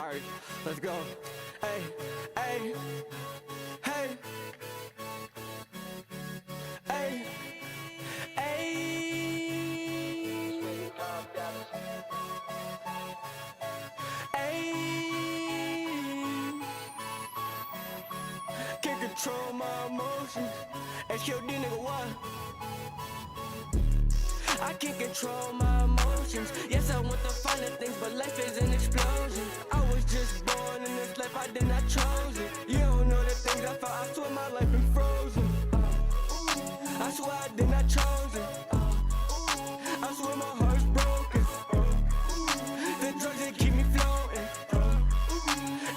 Alright, let's go. Hey, hey, hey, hey, hey. Can't control my emotions. HQD nigga, what? I can't control my emotions. Yes, I want the finer things, but life is an explosion. I was just born in this life, I did not choose it. You don't know the things I felt, I swear my life been frozen. I swear I did not choose it. I swear my heart's broken. The drugs that keep me floating.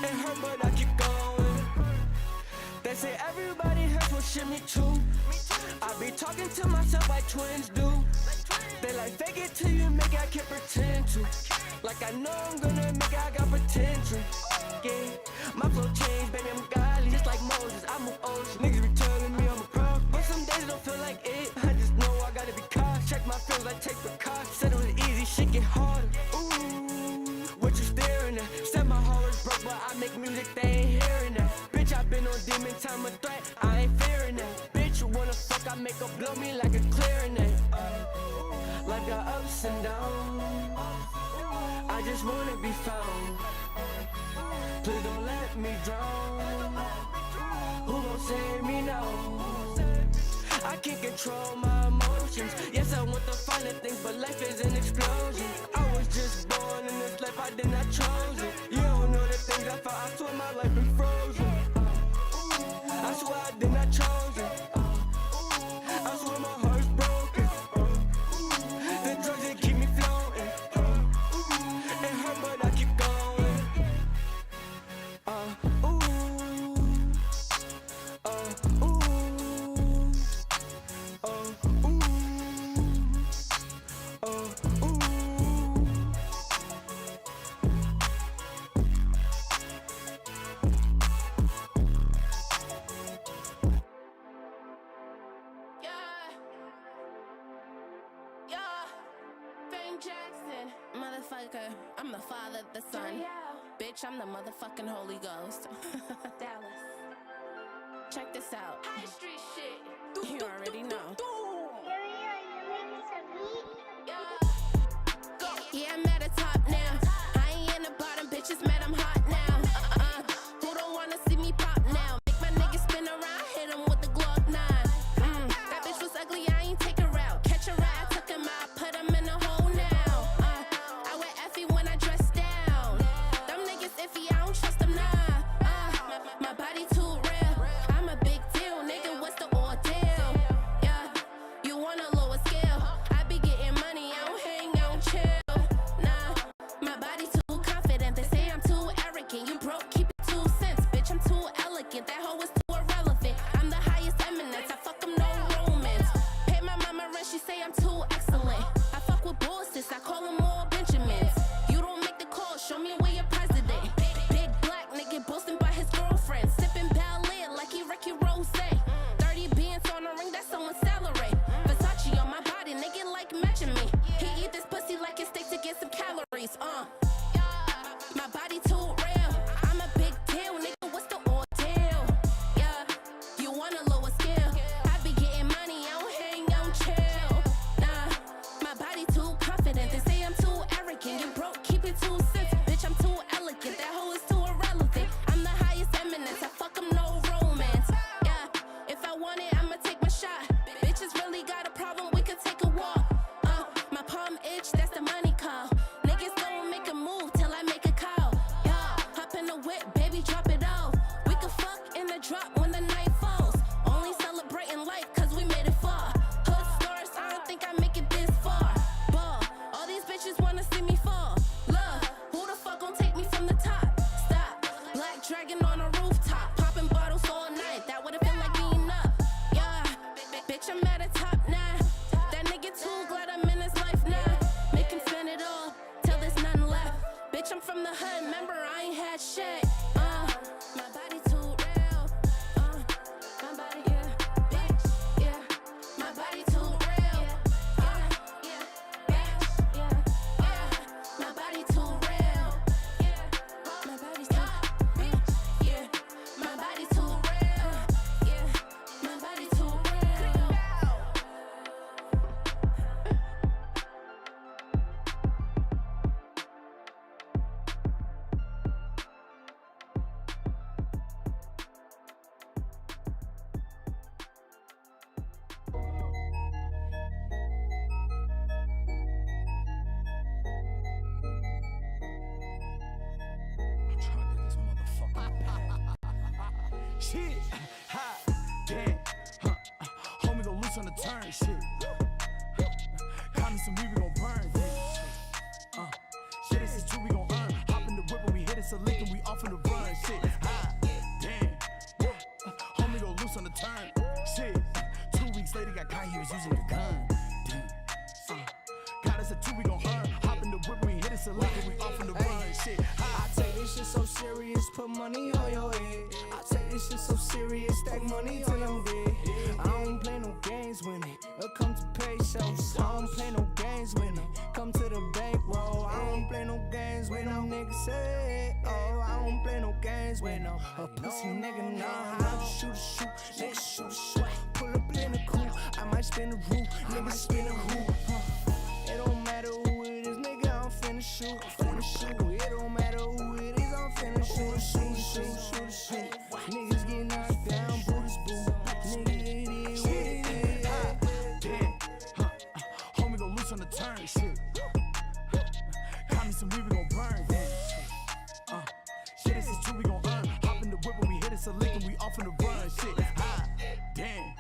It hurt, but I keep going. They say everybody hurts, well shit me too. I be talking to myself like twins do. They like fake it till you make it, I can't pretend to. Like I know I'm gonna make it, I got potential. Yeah, my flow changed, baby, I'm godly, just like Moses, I move ocean. Niggas be telling me I'm a pro, but some days don't feel like it. I just know I gotta be cautious. Check my feels, I take the cost. Said it was easy, shit get harder. Ooh, what you staring at? Said my heart was broke, but I make music, they ain't hearing that. Bitch, I been on demon time, a threat, I ain't fearing that. Bitch, you wanna fuck, I make her blow me like a clarinet. Life got ups and downs, I just wanna be found. Please don't let me drown. Who gon' save me now? I can't control my emotions. Yes, I want the finer things, but life is an explosion. I was just born in this life, I did not choose it. You don't know the things I felt, I swear my life been frozen. I swear I did not choose it. I swear my heart's broken. The drugs that keep me floating. It hurt, but I keep going. Ooh, ooh, ooh. Jackson, motherfucker, I'm the father, the son. Bitch, I'm the motherfucking Holy Ghost. Dallas. Check this out. High street shit. You already know. Yeah, I'm at the top now. I ain't in the bottom, bitches mad I'm hot now. Who don't wanna see me pop now? Make my niggas spin around, hit him with the Glock 9. That bitch was ugly, I ain't take her out. Catch a ride, took him out, put him in a hole now. I wear Effie when I dress down. Them niggas iffy, I don't trust them now. My body too real, I'm a big deal, nigga, what's the ordeal? Yeah, shit. Ha, damn. Homie go loose on the turn, shit. Got me some weed, we gon' burn, yeah. Shit, this is true, we gon' earn. Hop in the whip when we hit it, so lick and we off in the run, shit. Ha, damn. Homie go loose on the turn, shit. 2 weeks later, got caught, he was using a gun. Damn. Got us a 2, we gon' earn. Hop in the whip when we hit it, so lick and we off in the run, shit. I take this shit so serious, put money on your head. I take this shit so serious, stack money till I'm dead. I don't play no games when it comes to pesos. I don't play no games when it come to the bankroll. I don't play no games when no niggas say, oh, I don't play no games with no pussy nigga. Nah, I just shoot a shoot, nigga shoot a shoot. Pull up in the coupe, I might spin the roof, nigga spin the hoop. It don't matter who it is, nigga, I'm finna shoot, finna shoot. It don't matter who it is, I'm finna shoot, shoot, shoot, shoot, shoot. Niggas get knocked down, Buddha's boo. Nigga, it is what it is. Damn. Homie go loose on the turn, shit. Got me some weed, we gon' burn, damn. Shit, this is true, we gon' earn. Hop in the whip when we hit it, so lick and we off in the run, shit. Damn.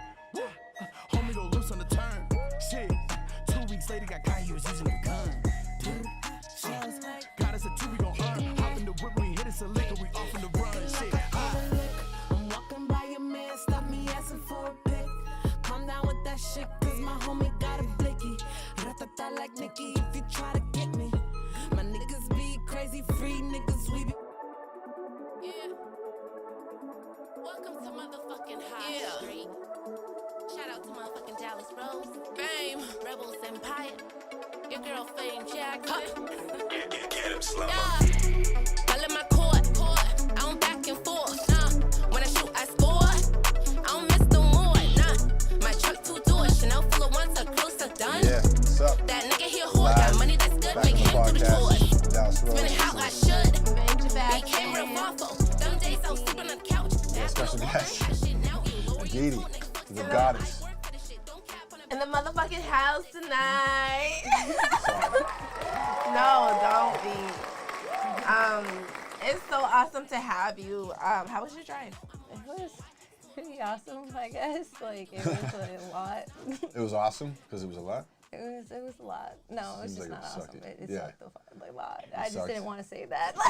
Homie go loose on the turn, shit. 2 weeks later, got caught, he was using a gun. Got us a 2, we gon' earn. Hop in the whip when we hit it, so lick and we off in the run, shit. I'm walking by your man, stop me asking for a pic. Calm down with that shit, cause my homie got a blicky. Ratata like Nicky if you try to get me. My niggas be crazy, free niggas, we be. Yeah. Welcome to motherfucking High Street. Shout out to motherfucking Dallas Rose, Fame, Rebels Empire. Your girl Fame Jackson. Get him slow. Yeah. All in my court. I don't back and forth. Nah. When I shoot, I score. I don't miss the more. Nah. My truck 2 doors. Chanel full of ones. A close to done. Yeah, what's up? That nigga here whore. Got money that's good. Make him through the doors. Spin it how I should. Be camera waffle. Them days I was sleeping on the couch. Special guest, Aditi, the goddess. In the motherfucking house tonight. No, don't be. It's so awesome to have you. How was your drive? It was pretty awesome, I guess. Like, it was a lot. It was awesome because it was a lot. It was a lot. No, it's Seems just like not it awesome. sucked. It Yeah. sucked a lot. I just sucked. didn't want to say that. I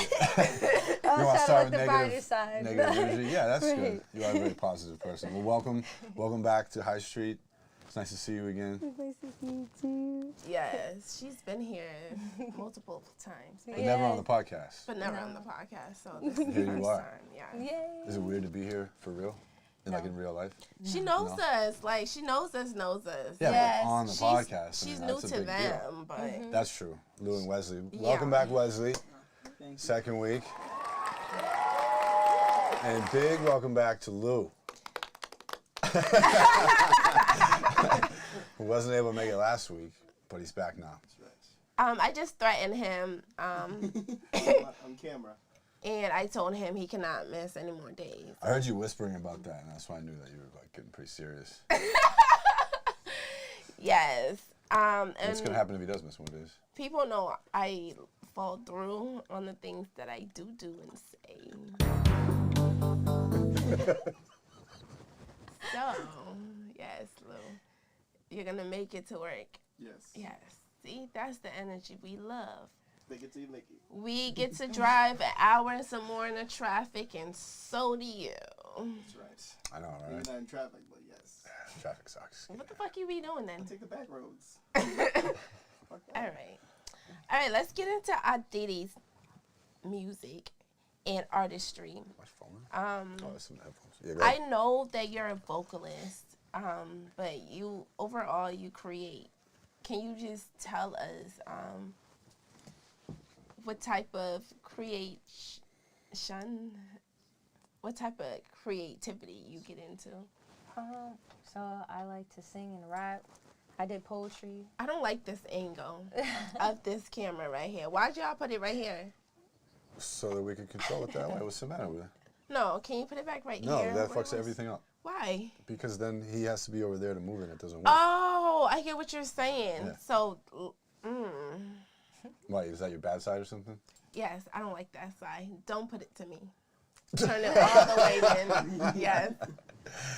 You want was to trying to start look with the brighter side. negative energy? Yeah, that's good. Right. You are a very positive person. Well, welcome back to High Street. It's nice to see you again. Nice to see you too. Yes, she's been here multiple times, But never on the podcast. but never on the podcast. So this is Here the you first are. time. Yeah. Yay. Is it weird to be here for real? Like in real life? She knows us. Like she knows us. Yeah, Yes. but on the podcast. She's I mean, new that's a to big deal. them, but That's true. Lou and Wesley. Yeah. Welcome back, Wesley. Second week. And big welcome back to Lou. Who wasn't able to make it last week, but he's back now. I just threatened him. On camera. And I told him he cannot miss any more days. I heard you whispering about that, and that's why I knew that you were like getting pretty serious. Yes. And What's gonna happen if he does miss more days? people know I fall through on the things that I do and say. So, yes, Lou, you're gonna make it to work. Yes. Yes. See, that's the energy we love. Make it to you, Mickey. We get to drive an hour and some more in the traffic, and so do you. That's right. I know, Maybe right? not in traffic, but yes. Traffic sucks. What the fuck you be doing then? Take the back roads. All right, let's get into Aditi's music and artistry. Watch phone. Oh, that's some headphones. Yeah, go I ahead. know that you're a vocalist, but you overall you create. Can you just tell us what type of creativity you get into? So I like to sing and rap. I did poetry. I don't like this angle of this camera right here. Why'd y'all put it right here? So that we can control it that way. What's the matter with it? No, can you put it back right No, here? that where it fucks was? everything up. Why? Because then he has to be over there to move and it doesn't work. Oh, I get what you're saying. Yeah. So, Why, is that your bad side or something? yes, I don't like that side. Don't put it to me. Turn it all the way in. Yes.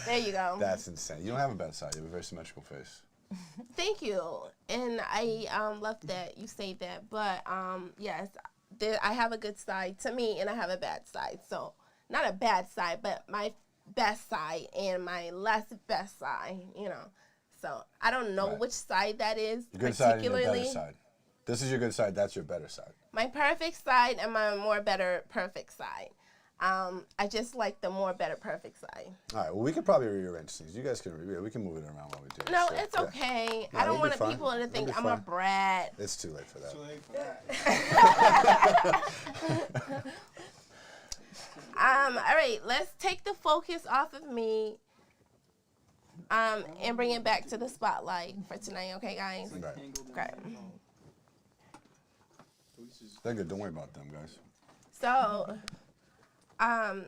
There you go. That's insane. You don't have a bad side. You have a very symmetrical face. Thank you. And I love that you say that. But yes, I have a good side to me and I have a bad side. So not a bad side, but my best side and my less best side, you know. So I don't know which side that is Your good side and your particularly. better side. This is your good side. That's your better side. My perfect side and my more better perfect side. I just like the more better perfect side. All right. Well, we could probably rearrange things. You guys can we can move it around while we do. No, this. it's Yeah. okay. No, I don't you'll be want fine. people to You'll think be I'm a fine. brat. It's too late for that. Too late for that. All right, let's take the focus off of me and bring it back to the spotlight for tonight, okay, guys? Right. Okay. They're good. Don't worry about them, guys. So,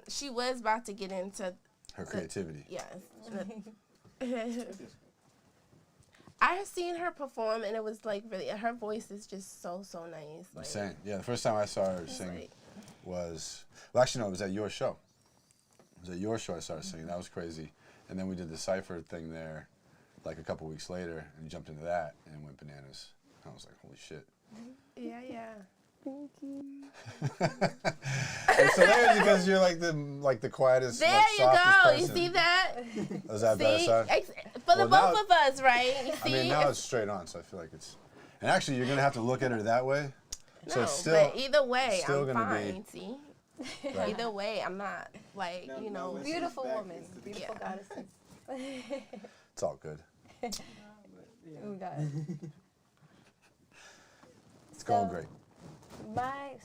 she was about to get into Her creativity. yes. I have seen her perform, and it was like really. Her voice is just so nice. Like, Insane. Yeah. The first time I saw her sing like- was actually no, it was at your show. It was at your show I started singing. That was crazy. And then we did the Cypher thing there, like a couple weeks later, and jumped into that and went bananas. I was like, holy shit. Yeah. It's hilarious because you're like the quietest, There like, you softest go. person. You see that? Is that better See, side? for the Well, both now- of us, right? You I see, mean, now it's straight on, so I feel like it's. And actually, you're gonna have to look at her that way. So no, it's still. but either way, still I'm gonna be- fine. See, Right. either way, I'm not like Now- you now know. let's- Beautiful back woman. into the- Beautiful Yeah. goddesses. It's all good. Oh God. It's going great.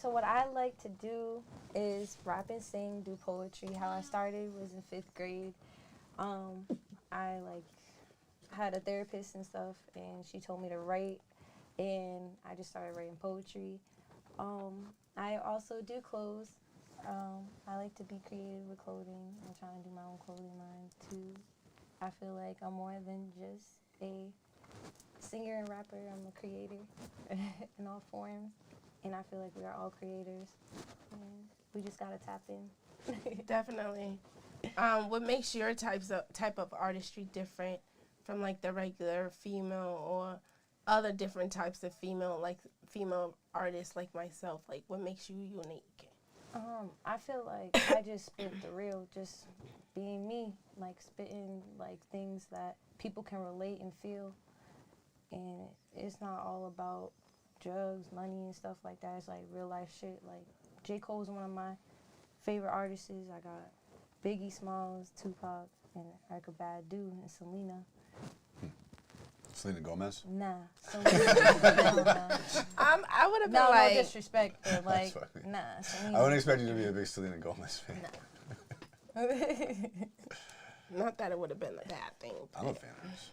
So what I like to do is rap and sing, do poetry. How I started was in 5th grade. I had a therapist and stuff, and she told me to write, and I just started writing poetry. I also do clothes. I like to be creative with clothing. I'm trying to do my own clothing line too. I feel like I'm more than just a singer and rapper. I'm a creator in all forms. And I feel like we are all creators. And we just gotta tap in. Definitely. What makes your type of artistry different from like the regular female or other different types of female artists like myself? Like, what makes you unique? I feel like I just spit the real, just being me, like spitting like things that people can relate and feel. And it's not all about drugs, money, and stuff like that. It's like real life shit. Like J. Cole's one of my favorite artists. I got Biggie Smalls, Tupac, and Erykah Badu, and Selena. Selena Gomez. Nah, Selena. I would have been No like, disrespect, but like, That's funny. nah, I Selena. wouldn't expect you to be a big Selena Gomez fan. not that it would have been a bad thing. I'm a fan of hers.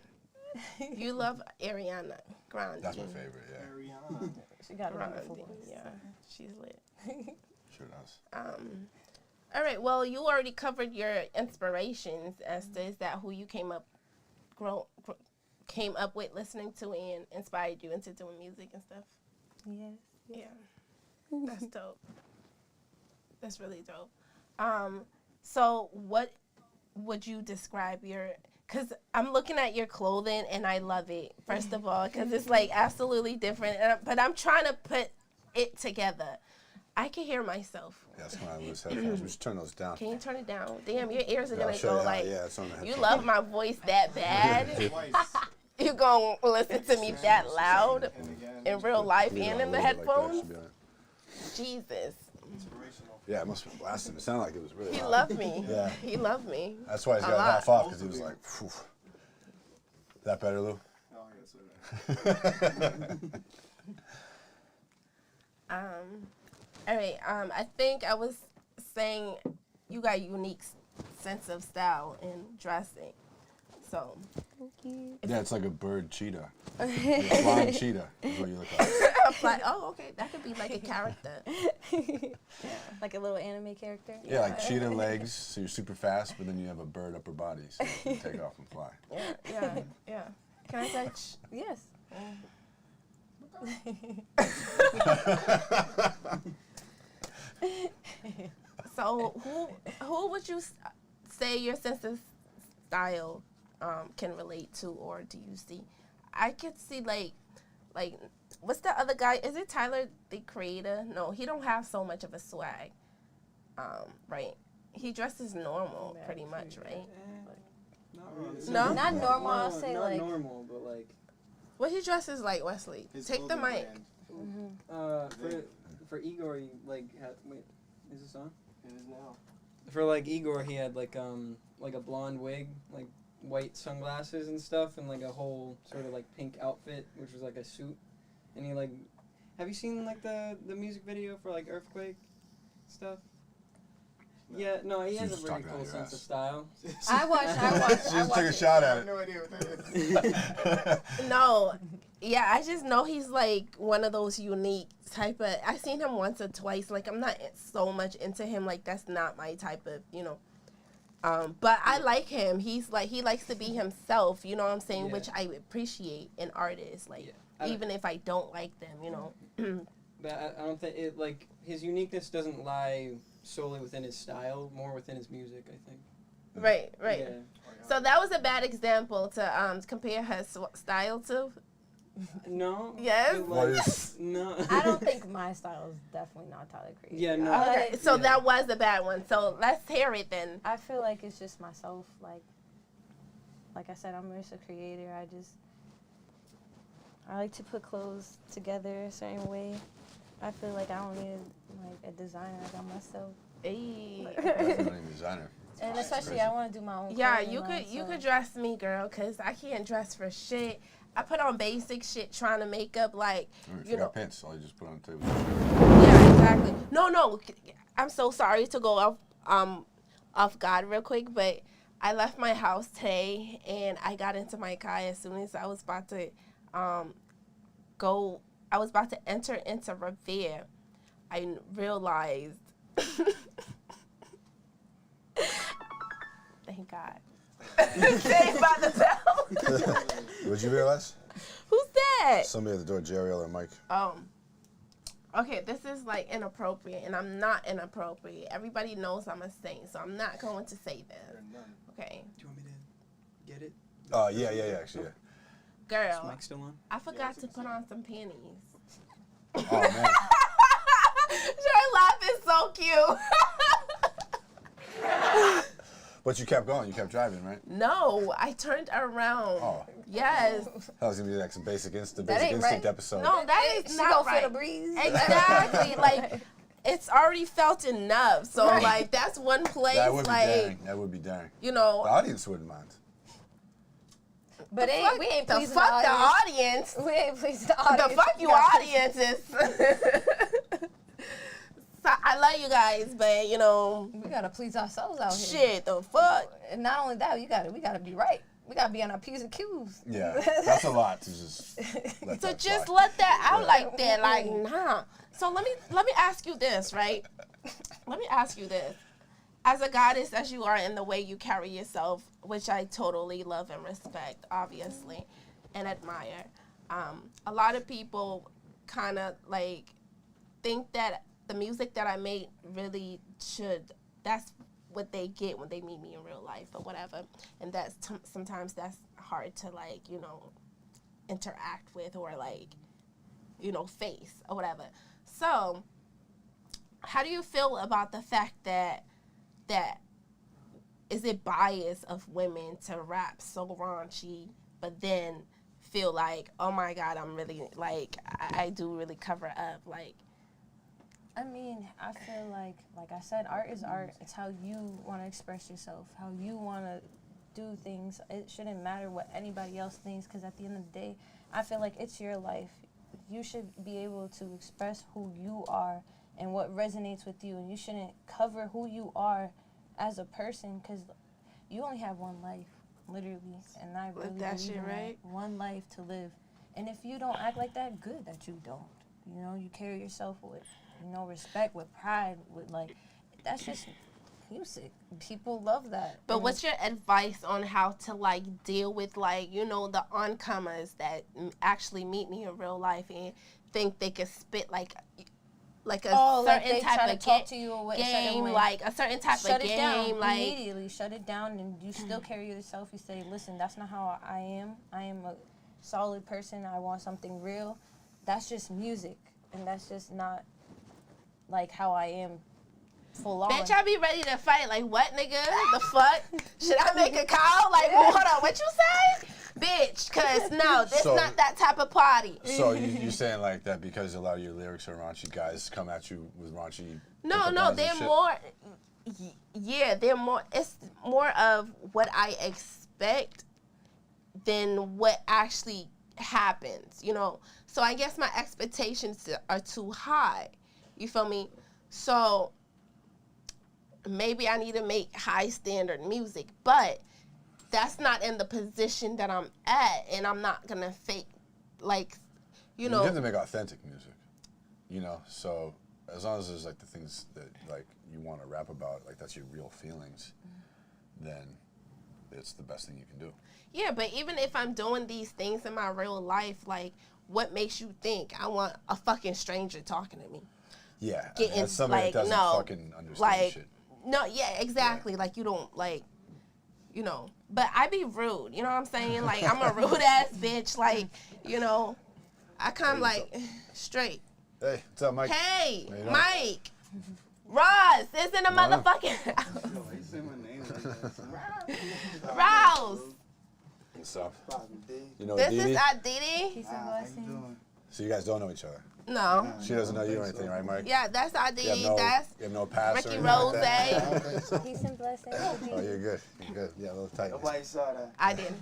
You love Ariana Grande. That's my favorite, yeah. Ariana. She got a Grande. wonderful voice. Yeah, she's lit. Sure does. All right. Well, you already covered your inspirations as to is that who you came up with listening to and inspired you into doing music and stuff. Yes. Yeah, that's dope. That's really dope. So what would you describe your? Because I'm looking at your clothing and I love it. First of all, because it's like absolutely different. But I'm trying to put it together. I can hear myself. Yeah, that's when I lose headphones. We should turn those down. Can you turn it down? Damn, your ears are Yeah, I'll gonna show go you how- like. yeah, it's on the You headphones. love my voice that bad. Twice. You gonna listen to me that loud And again, in real life Leave it and on in a the little bit like that, headphones? should be all right. Jesus, inspirational. Yeah, it must have been blasting. It sounded like it was really he hot. loved me. Yeah. He loved me. That's why he's a got lot. half off, because he was like, phew. That better, Lou? Oh, yes, sir. All right. I think I was saying you got a unique sense of style in dressing. So Yeah, it's like a bird cheetah. You're a flying cheetah is what you look like. I'm like, oh, okay, that could be like a character. Like a little anime character. Yeah, like cheetah legs, so you're super fast, but then you have a bird upper body, so you can take off and fly. Yeah. Can I touch? Yes. So So who would you say your sense of style can relate to, or do you see? I could see like what's the other guy? Is it Tyler the Creator? No, he don't have so much of a swag. Right. He dresses normal, pretty much, right? Not really. No? Not normal. I'll No, say not like. normal, but like Well, he dresses like Wesley. His Take the clothing mic. brand for Igor, he like had, wait, is this on? It is now. For like Igor, he had like a blonde wig, like white sunglasses and stuff, and like a whole sort of like pink outfit, which was like a suit. And he like, have you seen like the music video for like Earthquake stuff? Yeah, no, he has a She's really talking cool out your sense of ass. style. I watched. She just took a shot I at have it. no idea what that is. No, yeah, I just know he's like one of those unique type of. I seen him once or twice. Like I'm not so much into him. Like that's not my type of, you know. But I like him. He likes to be himself. You know what I'm saying? Yeah. Which I appreciate in artists. Like Yeah. even if I don't like them, you know. But I don't think it like his uniqueness doesn't lie solely within his style, more within his music, I think. Right. Yeah. So that was a bad example to compare her style to. No. Yes? but, What like, is- no. I don't think my style is definitely not Tyler Creator. Yeah, no. Okay, so Yeah. that was a bad one. So let's hear it then. I feel like it's just myself. Like I said, I'm just a creator. I like to put clothes together a certain way. I feel like I don't need like a designer. I got myself. Hey. Definitely a designer. And especially, crazy. I want to do my own. Yeah, clothing you line, could so- dress me, girl, cause I can't dress for shit. I put on basic shit trying to make up like If you you know. got pants, all you just put on the table. Yeah, exactly. No. I'm so sorry to go off guard real quick, but I left my house today and I got into my car as soon as I was about to I was about to enter into Revere. I realized. Thank God. Saved by the bell. What'd you realize? Who's that? Somebody at the door, Jerry or Mike. Okay, this is like inappropriate, and I'm not inappropriate. Everybody knows I'm a saint, so I'm not going to say this. Okay, Do you want me to get it? Oh, yeah, actually, yeah. Is girl, Mike still on? I forgot to put on some panties. Oh, man. Your laugh is so cute. But you kept going. You kept driving, right? No, I turned around. Oh. Yes. That was going to be like some basic instinct ain't right. episode. No, that is She not gonna feel right. the breeze. Exactly. Like, it's already felt enough. So, Right. like, that's one place, That would be like, daring. That would be daring. you The know. audience wouldn't mind. But we ain't The pleasing fuck the the audience. audience. We ain't pleasing the audience. The fuck you Gotta- audiences. So I love you guys, but you know, We gotta please ourselves out here. shit, the fuck. And not only that, we gotta be right. We gotta be on our P's and Q's. Yeah, that's a lot to just let So that just fly. let that out like that, like nah. So let me ask you this, right? Let me ask you this. As a goddess as you are in the way you carry yourself, which I totally love and respect, obviously, and admire, a lot of people kind of like think that the music that I make really that's what they get when they meet me in real life or whatever. And that's sometimes that's hard to like, you know, interact with or like, you know, face or whatever. So how do you feel about the fact that is it bias of women to rap so raunchy, but then feel like, oh my God, I'm really like, I do really cover up, like. I mean, I feel like I said, art is art. It's how you want to express yourself, how you want to do things. It shouldn't matter what anybody else thinks, because at the end of the day, I feel like it's your life. You should be able to express who you are and what resonates with you, and you shouldn't cover who you are as a person, because you only have one life, literally, and I really that believe shit, in that. right? One life to live. And if you don't act like that, good that you don't. You know, you carry yourself with, you know, respect, with pride, with like, that's just music. People love that. But And what's your advice on how to like deal with like, you know, the oncomers that actually meet me in real life and think they can spit like like a like certain they type try to of talk to you or a certain game, way. like a certain type Shut of it game, down like immediately. Shut it down, and you still carry yourself. You say, "Listen, that's not how I am. I am a solid person. I want something real." That's just music, and that's just not like how I am. Full on. bitch, I be ready to fight. Like, what, nigga? The fuck? Should I make a call? Like, hold on, what you say? Bitch, because no, this So- not that type of party. So you're saying like that because a lot of your lyrics are raunchy, guys come at you with raunchy. No, pickup no, lines and they're shit? more, yeah, they're more, it's more of what I expect than what actually happens, you know? So I guess my expectations are too high, you feel me? So maybe I need to make high standard music, but that's not in the position that I'm at, and I'm not gonna fake, like, you know. You have to make authentic music, you know. So as long as there's like the things that like you want to rap about, like that's your real feelings, then it's the best thing you can do. Yeah, but even if I'm doing these things in my real life, like, what makes you think I want a fucking stranger talking to me? Yeah, I mean, Getting, that's somebody like, that doesn't no, fucking understand like, shit. no, yeah, exactly. Like, you don't, like, you know. But I be rude, you know what I'm saying? Like, I'm a rude ass bitch. Like, you know, I come like straight. Hey, what's up, Mike? Hey, How you doing? Mike. Ross, it's in the Come on. motherfucking Why you say my name like that, son? Ross. What's up? Probably big. You know This Aditi? is Aditi. Peace and How you blessings. doing? So you guys don't know each other. No. She doesn't know you or anything, right, Mike? Yeah, that's You have Aditi. no, That's you have no pass Ricky or anything like that? I don't think so. Peace and blessings. Oh, you're good. You're good. Yeah, a little tight. Nobody saw that. I did.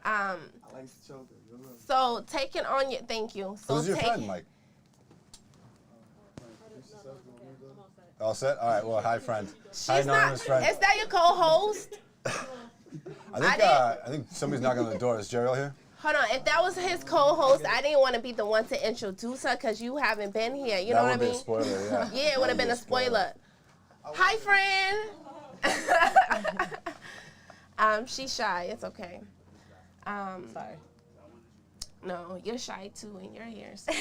I like to choke it. Good luck. So taking on your, thank you. So Who's your take- friend, Mike? All set? All right, well, hi, friend. Hi, She's not. anonymous friend. Is that your co-host? I think somebody's knocking on the door. Is Jeriel here? Hold on. If that was his co-host, I didn't want to be the one to introduce her because you haven't been here. You know That what I would be a mean? spoiler, yeah. Yeah, it would have been a spoiler. Hi, friend. She's shy. It's okay. Sorry. No, you're shy too, and you're here. So.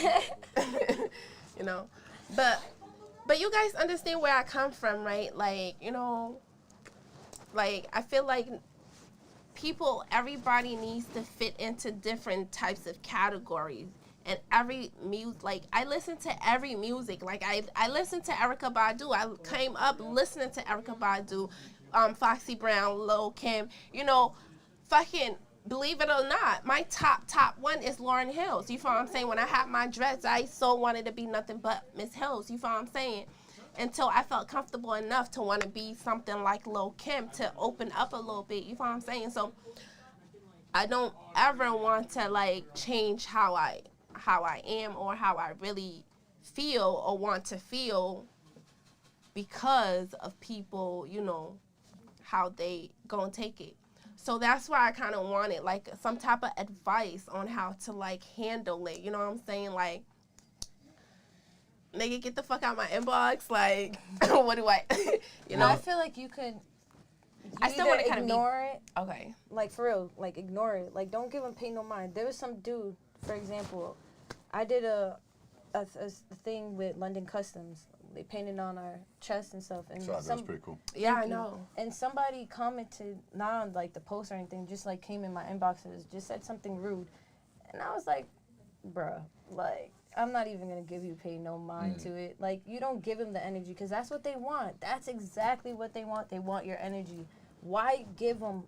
You know, but you guys understand where I come from, right? Like, you know, like I feel like everybody needs to fit into different types of categories. And every music, like, I listen to every music. Like, I listen to Erykah Badu. I came up listening to Erykah Badu, Foxy Brown, Lil' Kim. You know, fucking, believe it or not, my top one is Lauryn Hills. You feel what I'm saying? When I had my dreads, I so wanted to be nothing but Miss Hills. You feel what I'm saying? Until I felt comfortable enough to want to be something like Lil' Kim, to open up a little bit. You feel what I'm saying? So I don't ever want to, like, change how I am or how I really feel or want to feel because of people, you know, how they gonna take it. So that's why I kind of wanted, like, some type of advice on how to, like, handle it. You know what I'm saying? Like, nigga, get the fuck out my inbox. Like, what do I, you know? I feel like you could. I still want to kind of ignore it. Okay. Like, for real, like, ignore it. Like, don't give him pay no mind. There was some dude, for example, I did a thing with London Customs. They painted on our chest and stuff. And So that was pretty cool. Yeah, I know. And somebody commented, not on, like, the post or anything, just, like, came in my inboxes, just said something rude. And I was like, bruh, like, I'm not even going to give you pay no mind to it. Like, you don't give them the energy because that's what they want. That's exactly what they want. They want your energy. Why give them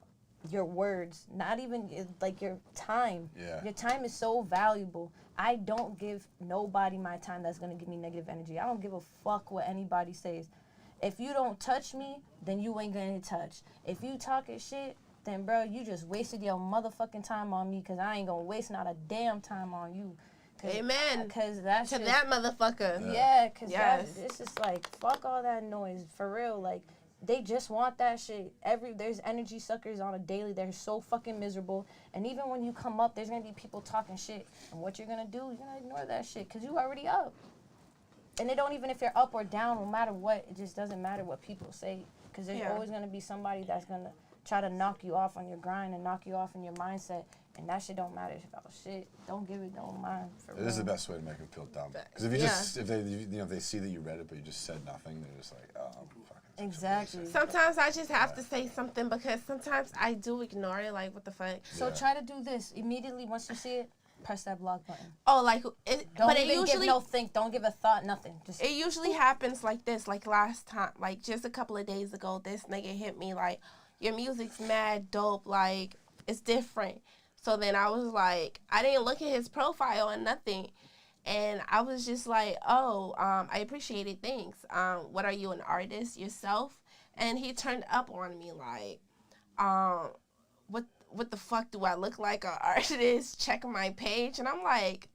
your words? Not even, like, your time. Yeah. Your time is so valuable. I don't give nobody my time that's going to give me negative energy. I don't give a fuck what anybody says. If you don't touch me, then you ain't going to touch. If you talking shit, then, bro, you just wasted your motherfucking time on me because I ain't going to waste not a damn time on you. Amen. Because that's To just, that motherfucker. yeah, because Yes. it's just like, fuck all that noise. For real, like, they just want that shit. There's energy suckers on a daily. They're so fucking miserable. And even when you come up, there's going to be people talking shit. And what you're going to do, you're going to ignore that shit because you already up. And it don't even if you're up or down, no matter what, it just doesn't matter what people say. Because there's Yeah. always going to be somebody that's going to try to knock you off on your grind and knock you off in your mindset. And that shit don't matter about shit. Don't give it no mind. For It is the real. best way to make them feel dumb. Because if you just, if they see that you read it but you just said nothing, they're just like, oh, fucking. Exactly. Sometimes I just have to say something because sometimes I do ignore it. Like, what the fuck? So try to do this immediately once you see it. Press that block button. Oh, like it. Don't But it even usually give no think. Don't give a thought. Nothing. Just it usually happens like this. Like last time, like just a couple of days ago, this nigga hit me like, your music's mad dope. Like it's different. So then I was like, I didn't look at his profile and nothing. And I was just like, oh, I appreciate it. Thanks. What are you, an artist yourself? And he turned up on me like, what the fuck do I look like, an artist? Check my page. And I'm like,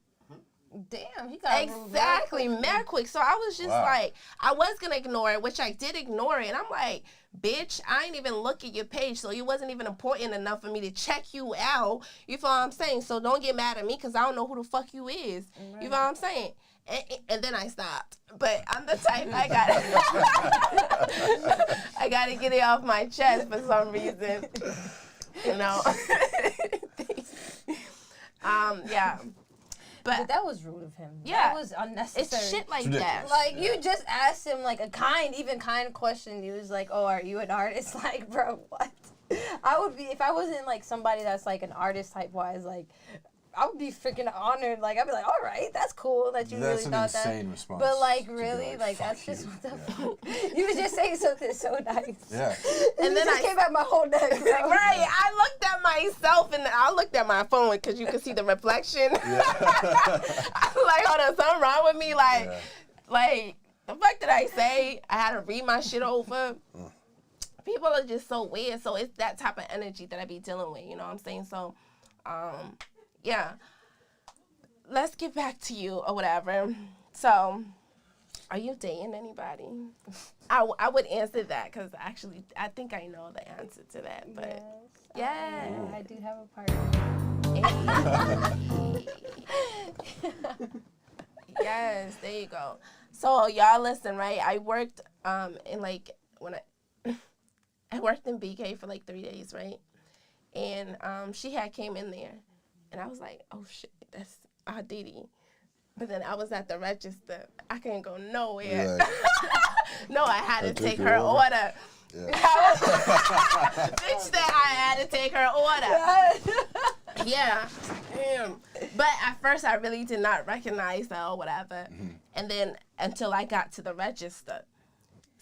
damn, he got exactly, mad quick. So I was just like, I was going to ignore it, which I did ignore it. And I'm like, bitch, I ain't even look at your page, so it wasn't even important enough for me to check you out. You feel what I'm saying? So don't get mad at me because I don't know who the fuck you is. Right. You feel what I'm saying? And then I stopped. But I'm the type, I gotta get it off my chest for some reason. You know? Yeah. But that was rude of him. Yeah. That was unnecessary. It's shit like that. Like, you just asked him, like, a kind question. He was like, oh, are you an artist? Like, bro, what? I would be, if I wasn't, like, somebody that's, like, an artist type-wise, like, I would be freaking honored. Like, I'd be like, all right, that's cool that you really thought that. That's an insane response. But, like, really? Like, that's just what the fuck. You was just saying something so nice. Yeah. And then I came at my whole neck, bro. Right. I looked at myself and I looked at my phone because you could see the reflection. Yeah. I was like, hold on, something wrong with me? Like, the fuck did I say? I had to read my shit over. People are just so weird. So it's that type of energy that I be dealing with. You know what I'm saying? So, yeah. Let's get back to you or whatever. So, are you dating anybody? I would answer that because actually I think I know the answer to that. But yes, I do have a partner. Yes, there you go. So y'all listen, right? I worked in like I worked in BK for like 3 days, right? And she had came in there, and I was like, oh shit, that's Aditi. But then I was at the register. I couldn't go nowhere. Like, no, I had to take her order. Yeah. Bitch said I had to take her order. Yeah. But at first I really did not recognize her or whatever. And then until I got to the register.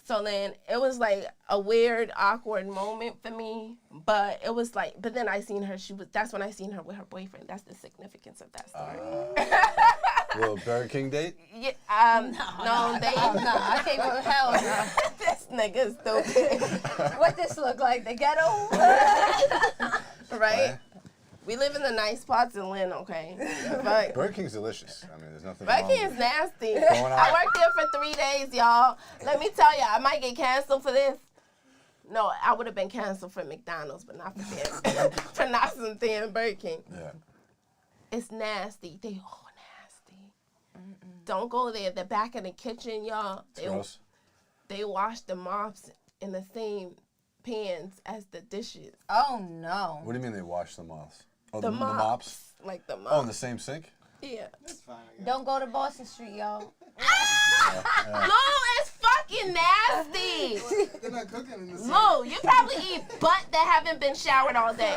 So then it was like a weird, awkward moment for me. But it was like, but then I seen her, that's when I seen her with her boyfriend. That's the significance of that story. Little Burger King date? Yeah, no, I can't go, hell no. This nigga's stupid. What this look like, the ghetto? Right? We live in the nice parts of Lynn, okay? But Burger King's delicious. I mean, there's nothing Burger wrong King with is it. nasty. I worked there for 3 days, y'all. Let me tell you, I might get canceled for this. No, I would have been canceled for McDonald's, but not for them. For not some damn Burger King. Yeah. It's nasty. They all nasty. Don't go there. They're back in the kitchen, y'all. Gross. They wash the mops in the same pans as the dishes. Oh, no. What do you mean they wash them off? Oh, The the mops? Like the mops. Oh, in the same sink? Yeah. That's fine. I guess. Don't go to Boston Street, y'all. No, it's fucking nasty. They're not cooking in the same. Lou, you probably eat butt that haven't been showered all day.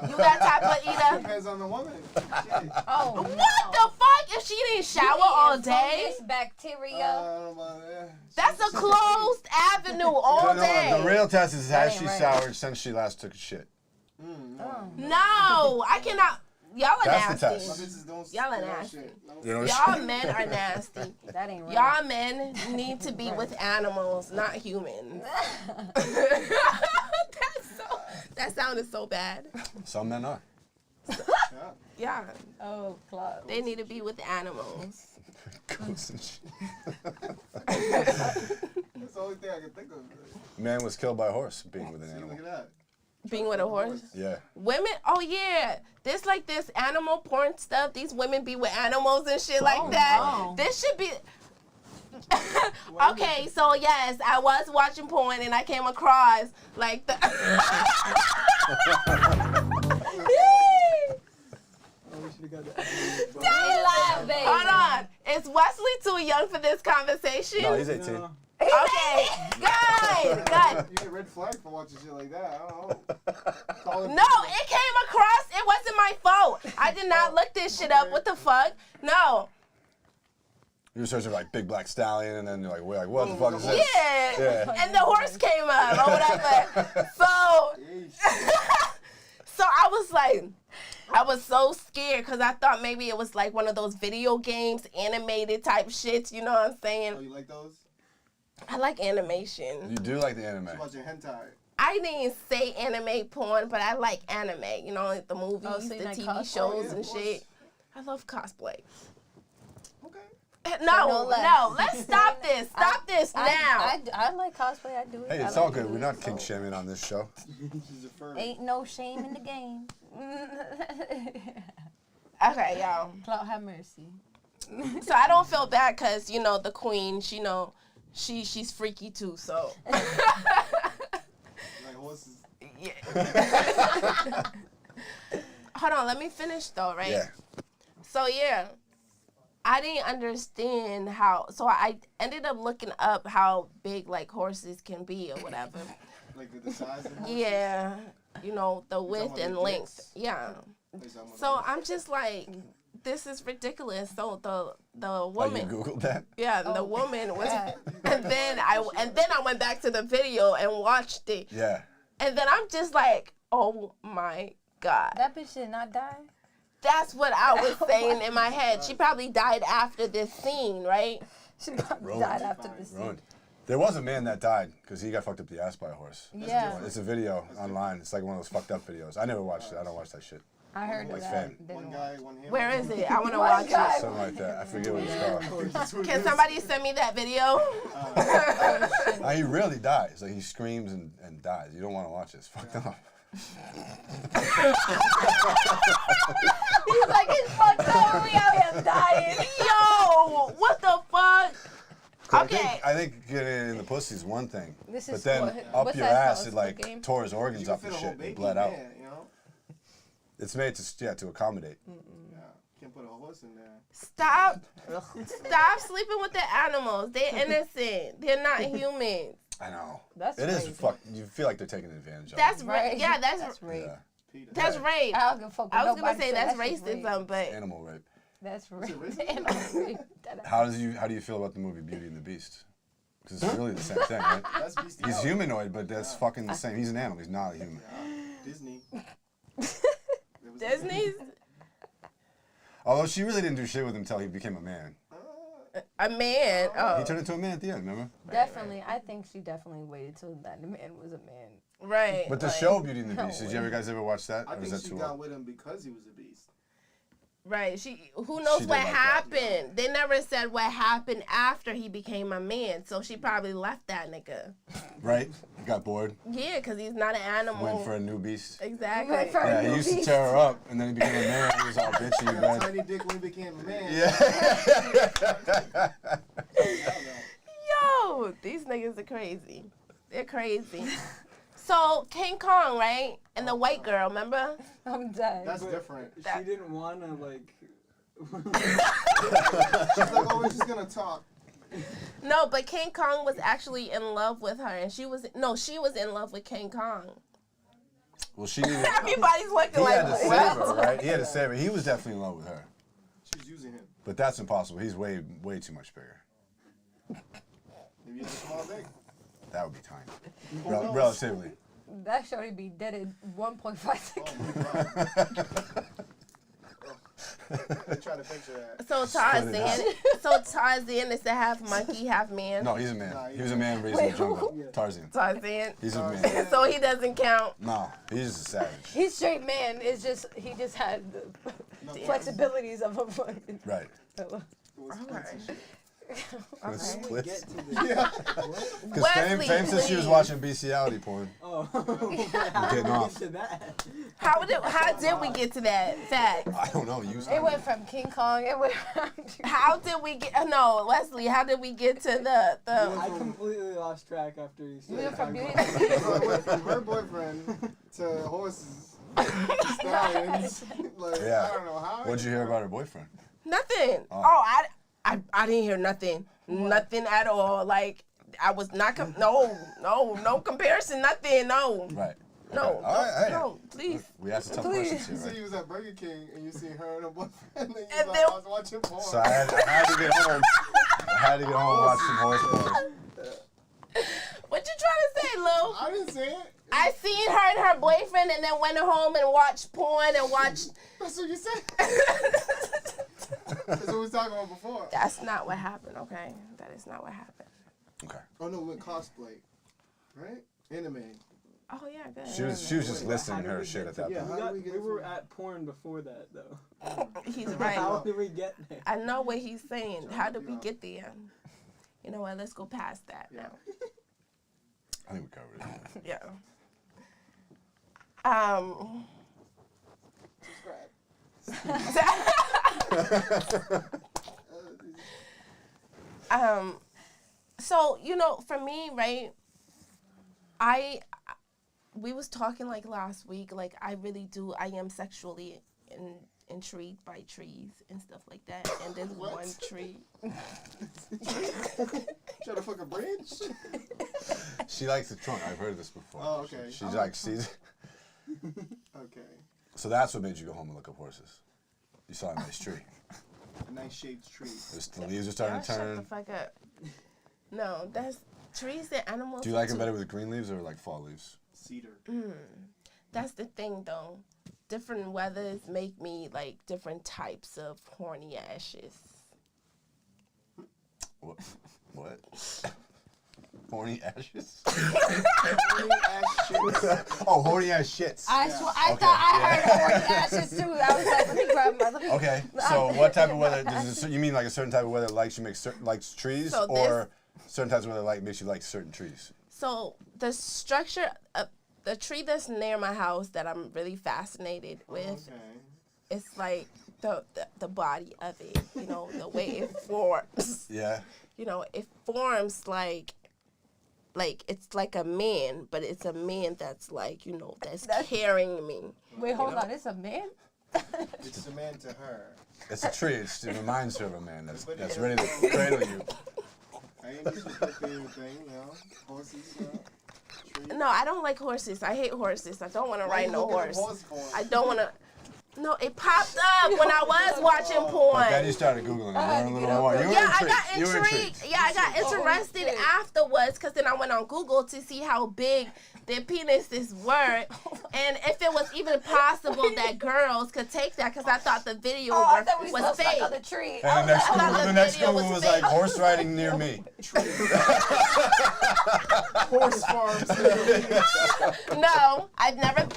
You that type of eater? Depends on the woman. Oh, What the fuck? If she didn't shower all day? Fungus, bacteria. I don't know about that. That's a closed avenue all day. The real test is has ain't she right. showered since she last took a shit? No, I cannot. Y'all are That's the nasty. test. Bitches don't Y'all are do that nasty. shit. No. You know Y'all men are nasty. That ain't right. Y'all men need to be with animals, not humans. That sounded so bad. Some men are. Yeah, Oh, club. they need to be with animals. Ghosts and shit. That's the only thing I can think of. Man was killed by a horse being with an See, animal. look at that. Being with a horse. Yeah. Women, oh yeah, this like this animal porn stuff. These women be with animals and shit like that. no. This should be. Okay, so yes, I was watching porn and I came across like the. Live, baby. Hold on. Is Wesley too young for this conversation? No, he's 18. No. Okay, good. You get red flag for watching shit like that. I don't know. No, it came across. It wasn't my fault. I did not look this shit up. What the fuck? No. You were searching for like Big Black Stallion, and then you're like, we're like, what the fuck is this? Yeah. Yeah. And the horse came up or whatever. So I was like, I was so scared because I thought maybe it was like one of those video games, animated type shits. You know what I'm saying? Oh, you like those? I like animation. You do like the anime. You watching hentai? I didn't say anime porn, but I like anime. You know, like the movies, Oh, so the you like TV cosplay? shows Oh, yeah, and of course. shit. I love cosplay. Okay. No, less. no, let's stop this. Stop this now. I like cosplay. I do it. Hey, I it's like all to good. do We're it, not so. kink shaming on this show. She's a furry. Ain't no shame in the game. Okay, y'all. Lord have mercy. So I don't feel bad because, you know, the queen, she's freaky too, so. Like horses. Yeah. Hold on, let me finish though, right? Yeah. So yeah, I didn't understand how. So I ended up looking up how big like horses can be or whatever. Like the size of horses. Yeah, you know the width about and the length. dicks? Yeah. Like some of So those. I'm just like, this is ridiculous. So the Oh, you woman. Googled that? Yeah, Oh, the woman was, God. and then I went back to the video and watched it, Yeah. and then I'm just like, oh my god, That bitch did not die. that's what I was saying in my head. She probably died after this scene, right? She probably Ruined. died after the scene. Ruined. There was a man that died because he got fucked up the ass by a horse. Yeah, It's a video online. It's like one of those fucked up videos. I never watched it. I don't watch that shit. I heard Like of that. fame. Didn't One watch. guy, one him. Where is it? I want to One watch guy. it. Something like that. I forget what it's called. Can somebody send me that video? He really dies. Like he screams and dies. You don't want to watch it. It's fucked up. He's like, it's fucked up. We out here dying. Yo, what the fuck? Okay. I think getting in the pussy is one thing. This But is then what- up what's your that ass, called? it like Squid Game? tore his organs You can up fit and a shit. whole It baby bled in out. there, you know? It's made to accommodate. Yeah. Can't put a horse in there. Stop sleeping with the animals. They're innocent. They're not humans. I know. That's It is crazy. fuck. You feel like they're taking advantage of. That's Right. right. Yeah, That's rape. Yeah. Peter. that's rape. I don't give a fuck. what I was gonna nobody say say. that's just rape. racism, but Animal rape. That's it rape. racism? Animal rape. That- How do you feel about the movie Beauty and the Beast? Because it's really the same thing, right? That's bestiality. He's humanoid, but that's fucking the same. He's an animal. He's not a human. Disney. Disney's Although she really didn't do shit with him until he became a man. a man. He Oh, turned into a man at the end, remember? Definitely, I think she definitely waited till that the man was a man. right. But the like, show Beauty and the no Beast, did you guys ever watch that? I Or is think that she too got old? with him because he was a beast. Right. Who knows She did what like that. happened? They never said what happened after he became a man. So she probably left that nigga. Right? He got bored, Yeah, because he's not an animal. went for a new beast. Exactly. Went for- Yeah, he used to tear her up, and then he became a man. He was all bitchy He and got a red. tiny dick when he became a man. Yeah. Yo, these niggas are crazy. They're crazy. So King Kong, right? And the white girl, remember? I'm dead. That's different. She didn't want to, like... She's like, oh, we're just gonna talk. No, but King Kong was actually in love with her, and she was in love with King Kong. Well, she needed. Everybody's looking He like, had to save her, right? He had to save her. He was definitely in love with her, She's using him. but that's impossible. He's way too much bigger. Maybe it's a small dick. That would be tiny, Who knows? relatively. That shorty be dead in 1.5 seconds. Oh my god. I try to picture that. So Tarzan is a half monkey, half man. No, he's a man. Nah, He was a man raised in the jungle. who? Tarzan. Tarzan. He's a man. So he doesn't count. No, he's just a savage. He's straight man. It's just he just had the No, flexibilities of a fucking. Right. It was fancy shit. With splits. Get to this. Because Fame said she was please. watching bestiality porn. Oh, getting off. Get to that. How did we get to that fact? I don't know. You. It went from King Kong. It went from. How did we get? No, Leslie. How did we get to the? I completely lost track after you We said went from Beauty that. and the Beast. So I went from her boyfriend to horses. Stallions. Like, Yeah. I don't know how. What'd you hear about her boyfriend? Nothing. I didn't hear nothing. Nothing at all. Like, I was not, no comparison, nothing, no. Right. No, Okay. All right, hey. no, please. We asked the tough Please. questions You here, said right? you was at Burger King and you seen her and her boyfriend and you And was like, then- I was watching porn. So I had to get home. I had to get home and watch some horse porn. What you trying to say, Lou? I didn't say it. I seen her and her boyfriend and then went home and watched porn and watched. That's what you said. That's what we was talking about before. That's not what happened, okay? That is not what happened. Okay. Oh no, we went cosplay. Right? Anime. Oh, yeah, good. She was just listening to her shit at that Yeah, point. how did we get We it were from- at porn before that, though. He's How right. did we get there? I know what he's saying. How did we get there? You know what? Let's go past that now. I think we covered it. Yeah. So, you know, for me, right, we was talking like last week, like I am sexually intrigued by trees and stuff like that. And there's What? one tree. Trying to fuck a bridge? She likes the trunk. I've heard this before. Oh, okay. She's I like, like sees. Okay. So that's what made you go home and look up horses. You saw a nice tree. Nice shaped tree. The leaves are starting Y'all to shut the turn. fuck up. No, that's trees and animals. Do you like them too. better with green leaves or like fall leaves? Cedar. That's the thing, though. Different weathers make me like different types of horny ashes. What? What? Horny ashes? Horny ass shit. Oh, horny ass shits. I Okay, thought I heard horny ashes too. I was like, let me grab my. Let me, Okay, so what type of weather you mean? Like a certain type of weather likes likes trees, So or certain types of weather makes you like certain trees? So the structure of the tree that's near my house that I'm really fascinated with, Okay. it's like the body of it. You know, the way it forms. Yeah. You know, it forms like it's like a man, but it's a man that's like, you know, that's carrying me. Wait, hold on. It's a man? It's a man to her. It's a tree. It reminds her of a man that's ready to cradle you. I ain't used to put anything, you know. Horses, trees. No, I don't like horses. I hate horses. I don't want to ride no horse. I don't want to. No, it popped up when I was watching porn. But then you started Googling and learned a little more. You were Yeah, I intrigued. got You were intrigued. Yeah, I got interested afterwards because then I went on Google to see how big their penises were and if it was even possible that girls could take that because I thought the video Oh, I thought we was was fake. on the tree. And the next I thought Google, the the next video Google was was like fake. horse riding near me. Horse farms. No, I've never.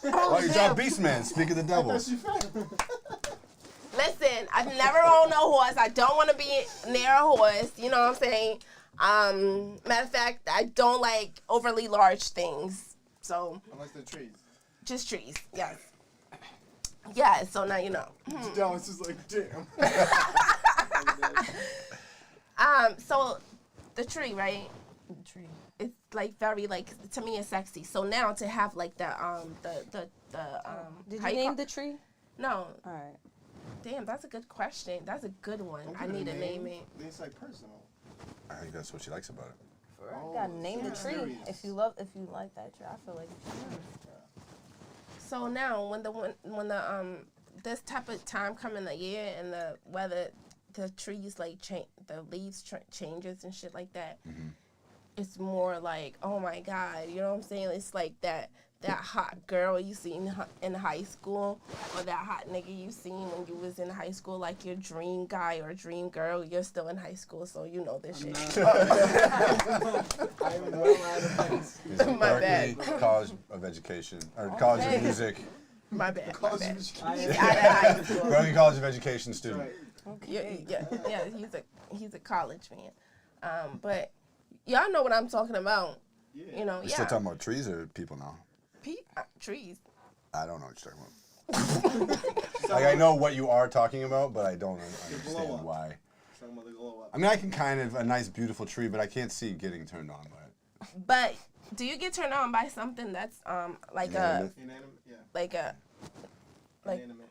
Oh, you dropped Beastman. Speak of the devil. Listen, I've never owned no horse. I don't want to be near a horse. You know what I'm saying? Matter of fact, I don't like overly large things. So Unless they're trees. just trees. Yes. Yeah. So now you know. Dallas is like, damn. So the tree, right? The tree. It's like very like to me it's sexy. So now to have like the Did how you you name call- the tree? No. All right. Damn, that's a good question. That's a good one. I need to name it. It's like personal. I think that's what she likes about it. You gotta name the yeah. tree. Serious. If you like that tree, I feel like you should. So now when the this type of time come in the year and the weather, the trees like change, the leaves changes and shit like that. It's more like, oh my God, you know what I'm saying? It's like that hot girl you seen in high school, or that hot nigga you seen when you was in high school, like your dream guy or dream girl. You're still in high school, so you know this shit. I am well out of place. He's at My Berkeley bad. College of Education, or College of Music. My bad. I Out am of high school. Berkeley College of Education student. Yeah. He's a college man. But y'all know what I'm talking about. You know, We're still talking about trees or people now? Trees. I don't know what you're talking about. Like, I know what you are talking about, but I don't understand why. Talking about the glow up. I mean, I can kind of, a nice, beautiful tree, but I can't see getting turned on by it. But do you get turned on by something that's like a Inanimate? Yeah. like Inanimate.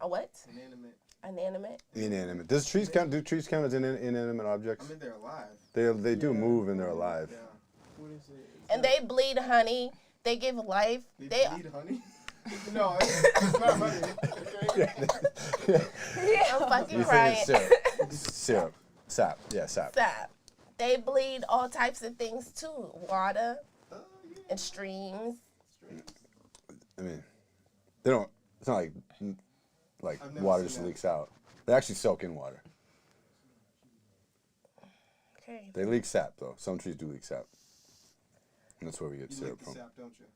a what? Inanimate. Inanimate. Inanimate. Does trees count? Do trees count as inanimate objects? I mean, they're alive. They do move and they're alive. Yeah. What is it? And they bleed honey. They give life. They bleed honey? No, it's not honey. Okay? I'm fucking You crying. think it's syrup. Sap. Yeah, sap. Sap. They bleed all types of things too. Water Yeah. and streams. I mean, they don't. It's not like I've never water seen just that. leaks out. They actually soak in water. Okay. They leak sap though. Some trees do leak sap. And that's where we get You syrup like the from. sap, don't you?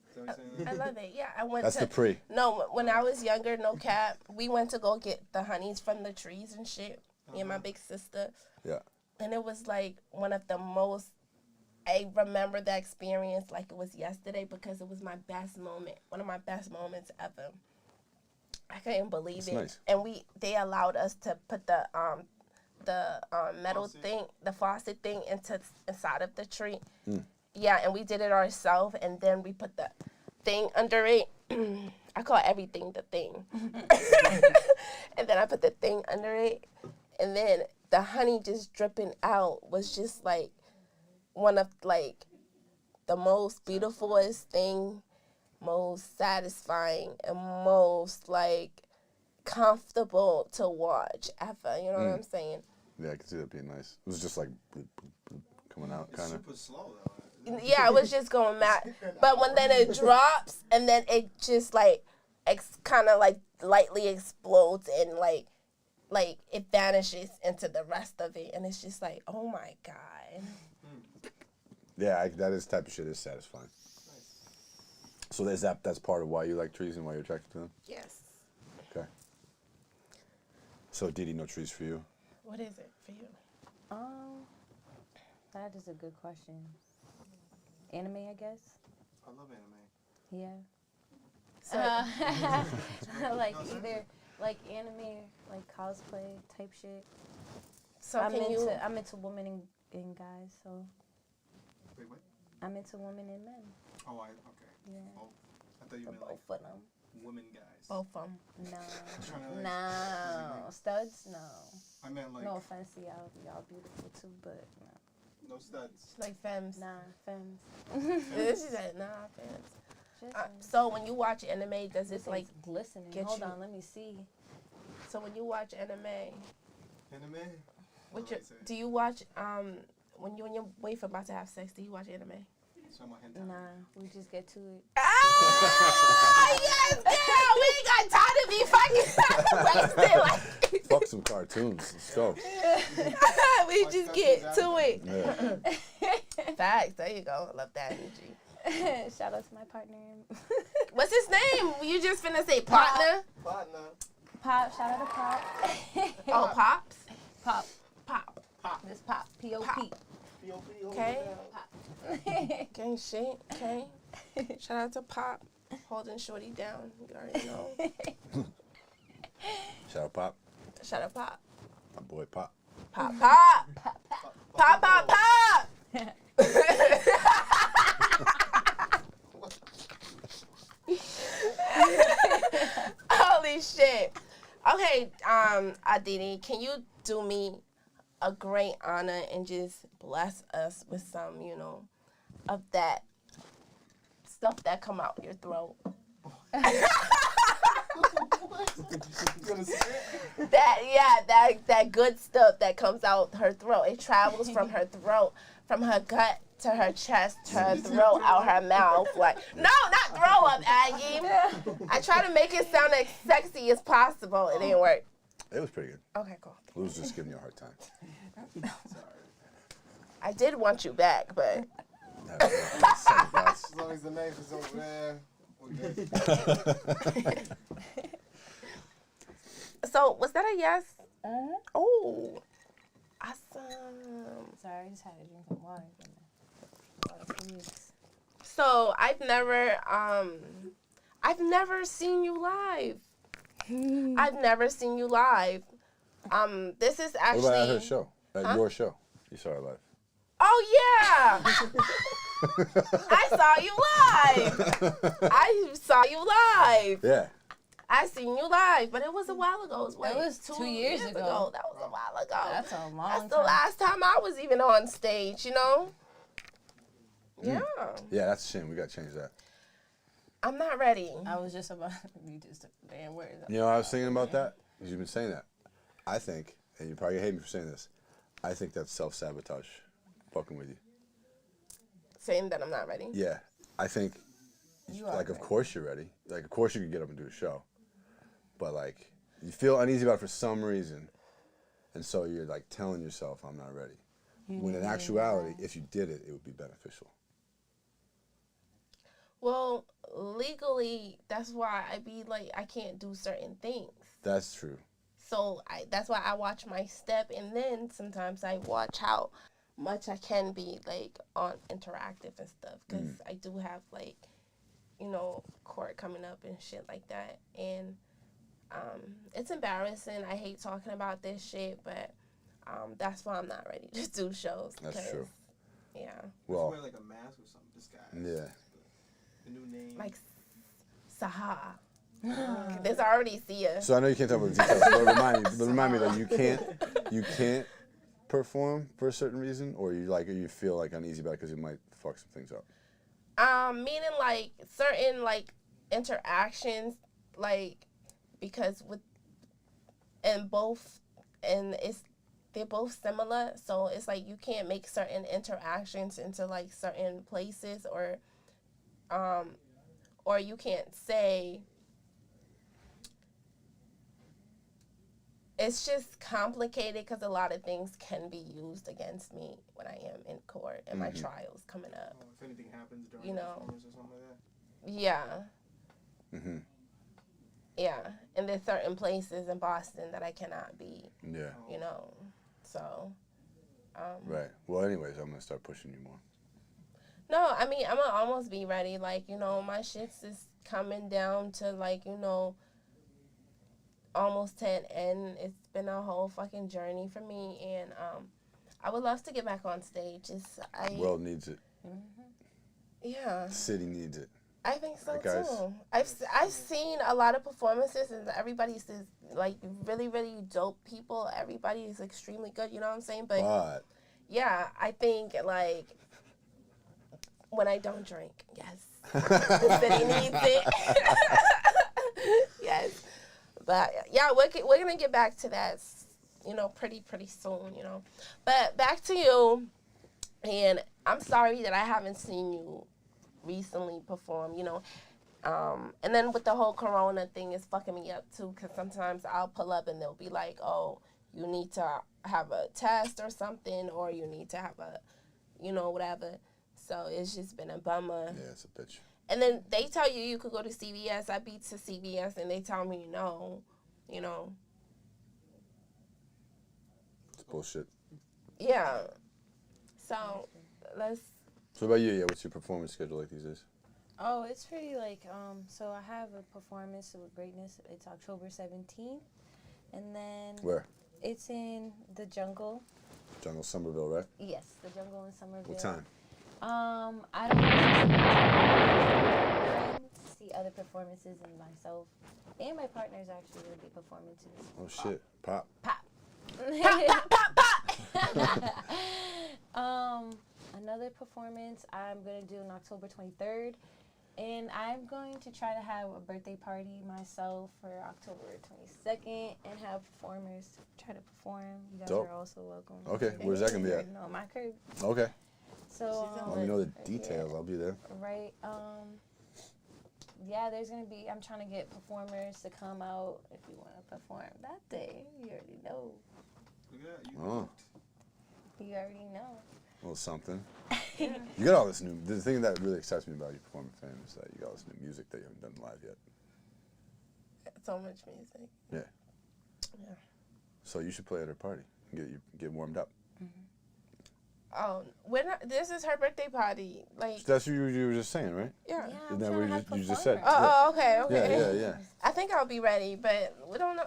Is that what you're saying? I love it. Yeah, I went That's to. the pre. No, when I was younger, no cap, we went to go get the honeys from the trees and shit. Me and my big sister. Yeah. And it was like one of the most. I remember that experience like it was yesterday because it was my best moment. One of my best moments ever. I couldn't believe That's it. nice. And they allowed us to put the metal Faucet? thing, the faucet thing inside of the tree. Mm. Yeah, and we did it ourselves, and then we put the thing under it. I call everything the thing. And then I put the thing under it, and then the honey just dripping out was just like one of like the most beautifulest thing, most satisfying, and most like comfortable to watch ever. You know what I'm saying? Yeah, I can see that being nice. It was just like bloop, bloop, bloop, coming out, It's kind of. super slow, though. Yeah, it was just going mad. But when then it drops and then it just like kind of like lightly explodes and like it vanishes into the rest of it, and it's just like, oh my god. Yeah, that is type of shit is satisfying. So that's part of why you like trees and why you're attracted to them. Yes. Okay. So Didi, no trees for you. What is it for you? That is a good question. Anime, I guess. I love anime. Yeah. So Like either like anime, like cosplay type shit. so I'm can you? I'm into women and guys, so Wait, what? I'm into women and men. Oh, okay. Yeah. Oh, I thought you For meant both like of them. women guys. Both of them. No. Trying to, like, No. Studs? No. I meant like No offense to y'all. Y'all beautiful too, but no studs. Like femmes. nah, femmes. She said nah, femmes. Just So when you watch anime, does it this like? is glistening. get Hold you- on, let me see. So when you watch anime, Anime? what What you, do I say? do you watch when you and your boyfriend about to have sex? Do you watch anime? So my hentai. Nah, we just get to it. Ah, yes, girl. We ain't got time to be fucking wasted. Like, Fuck some cartoons. Let's go. we just get to it. Yeah. Facts. There you go. I love that energy. Shout out to my partner. What's his name? You just finna say partner? Partner. Pop, shout out to Pop. Oh, pops. Pop. Pop. This Pop. P-O-P. P.O.P. Okay. Pop. Gang shit. Okay. Shout out to Pop. Holding Shorty down. You already know. Shout out Pop. Shout out Pop. My boy Pop. Pop. Pop. Pop. Pop. Pop. Holy shit. Okay, Aditi, can you do me a great honor and just bless us with some, of that stuff that come out your throat? That good stuff that comes out her throat. It travels from her throat, from her gut to her chest, to her throat, out her mouth. Like, no, not throw up, Aggie. I try to make it sound as sexy as possible. It didn't work. It was pretty good. Okay, cool. Lou was just giving you a hard time. I did want you back, but As long as the knife is over there, we're good. so was that a yes? Uh-huh. Oh, awesome. Sorry, I just had to drink some water. Water, please. So I've never seen you live. I've never seen you live. This is What actually. about at her show? At Huh? your show? You saw her live. Oh yeah. I saw you live. I saw you live. Yeah. I seen you live, but it was a while ago. It was 2 years ago. That was a while ago. That's a long That's time. the last time I was even on stage, you know? Yeah. Yeah, that's a shame. We got to change that. I'm not ready. I was just about you just took the damn words. You know, I was thinking about that because you've been saying that. I think, and you probably hate me for saying this, I think that's self-sabotage, fucking with you. Saying that I'm not ready. Yeah, I think, like, of course you're ready. Like, of course you can get up and do a show. But, like, you feel uneasy about it for some reason. And so you're, like, telling yourself, I'm not ready. When in actuality, if you did it, it would be beneficial. Well, legally, that's why I be like, I can't do certain things. That's true. So that's why I watch my step, and then sometimes I watch how much I can be, like, on interactive and stuff. Because I do have, like, you know, court coming up and shit like that. And it's embarrassing. I hate talking about this shit, but that's why I'm not ready to do shows. That's true. Yeah. Well, wear like a mask or something. Disguise. yeah. The new name. Like Saha. There's already Sia. So I know you can't talk about the details, but remind me that you can't perform for a certain reason, or you feel like uneasy about it because it might fuck some things up. Meaning like certain like interactions, like because they're both similar, so it's like you can't make certain interactions into like certain places, or you can't say. It's just complicated because a lot of things can be used against me when I am in court and my trials coming up. If anything happens during You know. performance or something like that. Yeah. Mm-hmm. Yeah. And there's certain places in Boston that I cannot be, Yeah. you know. So. Right. Well, anyways, I'm gonna start pushing you more. No, I mean, I'm gonna almost be ready. Like, you know, my shit's is coming down to, like, you know, almost 10, and it's been a whole fucking journey for me, and I would love to get back on stage. World needs it. Yeah. City needs it. I think so Right, guys? too. I've seen a lot of performances, and everybody's just like really, really dope people. Everybody is extremely good, you know what I'm saying? But yeah, I think like when I don't drink, yes, the city needs it. Yes. But yeah, we're gonna get back to that, you know, pretty soon, you know. But back to you, and I'm sorry that I haven't seen you recently perform, you know. And then with the whole corona thing is fucking me up too, because sometimes I'll pull up and they'll be like, oh, you need to have a test or something, or you need to have a, you know, whatever. So it's just been a bummer. Yeah, it's a bitch. And then they tell you could go to CVS. I beat to CVS, and they tell me no, you know. It's bullshit. Yeah. So let's. So about you, yeah, what's your performance schedule like these days? Oh, it's pretty like so I have a performance with Greatness. It's October 17th, and then Where? it's in the Jungle. Jungle Somerville, right? Yes, the Jungle in Somerville. What time? I don't know. See other performances and myself, and my partner's actually gonna be performing too. Oh shit, pop. Pop. Another performance I'm gonna do on October 23rd, and I'm going to try to have a birthday party myself for October 22nd and have performers try to perform. You guys Dope. are also welcome. Okay, where's that gonna be at? No, my crib. Okay. So Let me know the details. I'll be there. right. Yeah, there's gonna be. I'm trying to get performers to come out if you want to perform that day. You already know. Look at that. You Oh, You already know. a little something. You got all this new. The thing that really excites me about you performing Fame is that you got all this new music that you haven't done live yet. So much music. Yeah. Yeah. So you should play at her party. Get warmed up. Oh, this is her birthday party. Like, That's what you were just saying, right? yeah. I'm Isn't that trying what to have you just said? performers. Oh, okay. Yeah. I think I'll be ready, but we don't know.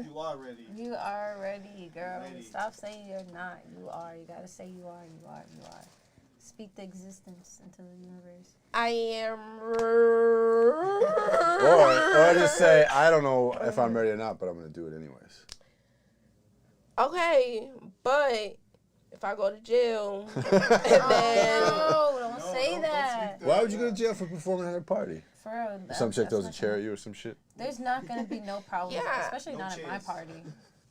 You are ready. You are ready, girl. Ready. Stop saying you're not. You are. You gotta say you are. You are. You are. speak the existence into the universe. I am. Or just say, I don't know if I'm ready or not, but I'm going to do it anyways. Okay, but if I go to jail, and then Don't say that. Why would you go to jail for performing at a party? For real. Some chick that's throws a not chair gonna- at you or some shit? There's not gonna be no problems, Yeah. especially No not at my chairs. party.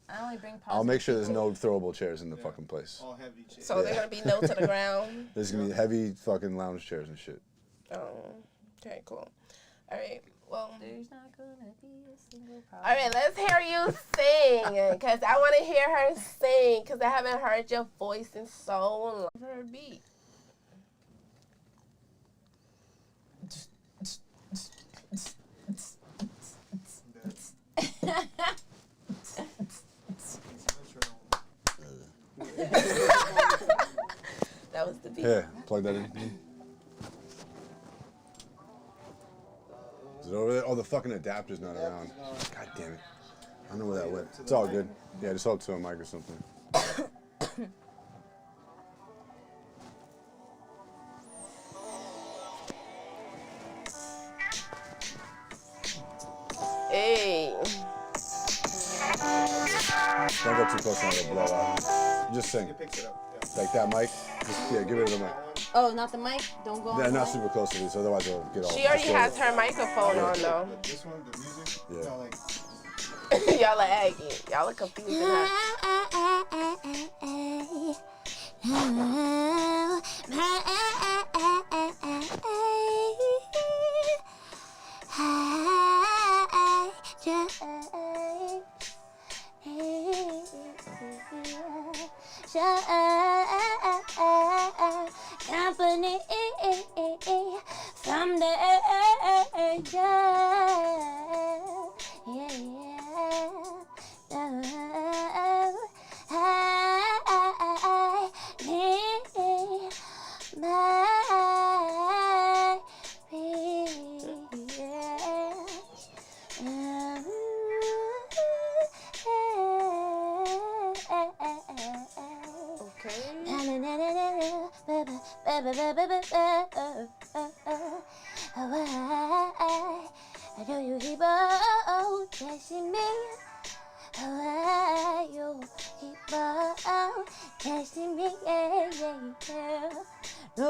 I only bring positive I'll make sure there's people. no throwable chairs in the fucking place. All heavy chairs. so they're gonna be no to the ground. There's going to be heavy fucking lounge chairs and shit. Okay, cool. All right, well. There's not gonna be a single problem. All right, let's hear you sing, because I want to hear her sing, because I haven't heard your voice in so long. Her beat. That was the beat. Here, plug that in. Is it over there? Oh, the fucking adapter's not around. God damn it. I don't know where that went. It's all good. Yeah, just hold to a mic or something. Hey. Don't go too close on it'll blow out. Just sing. It picks it up. Yeah. Like that mic. Just, yeah, give it to the mic. Oh, not the mic? Don't go on Yeah, the not mic? super close to these, otherwise it'll get all. She already distorted. has her microphone on, though. But this one, the music, Yeah. y'all like, Y'all are aggy. Y'all are confusing her. Company from the I know you keep on chasing me. You keep on chasing me. Yeah, yeah, yeah. No,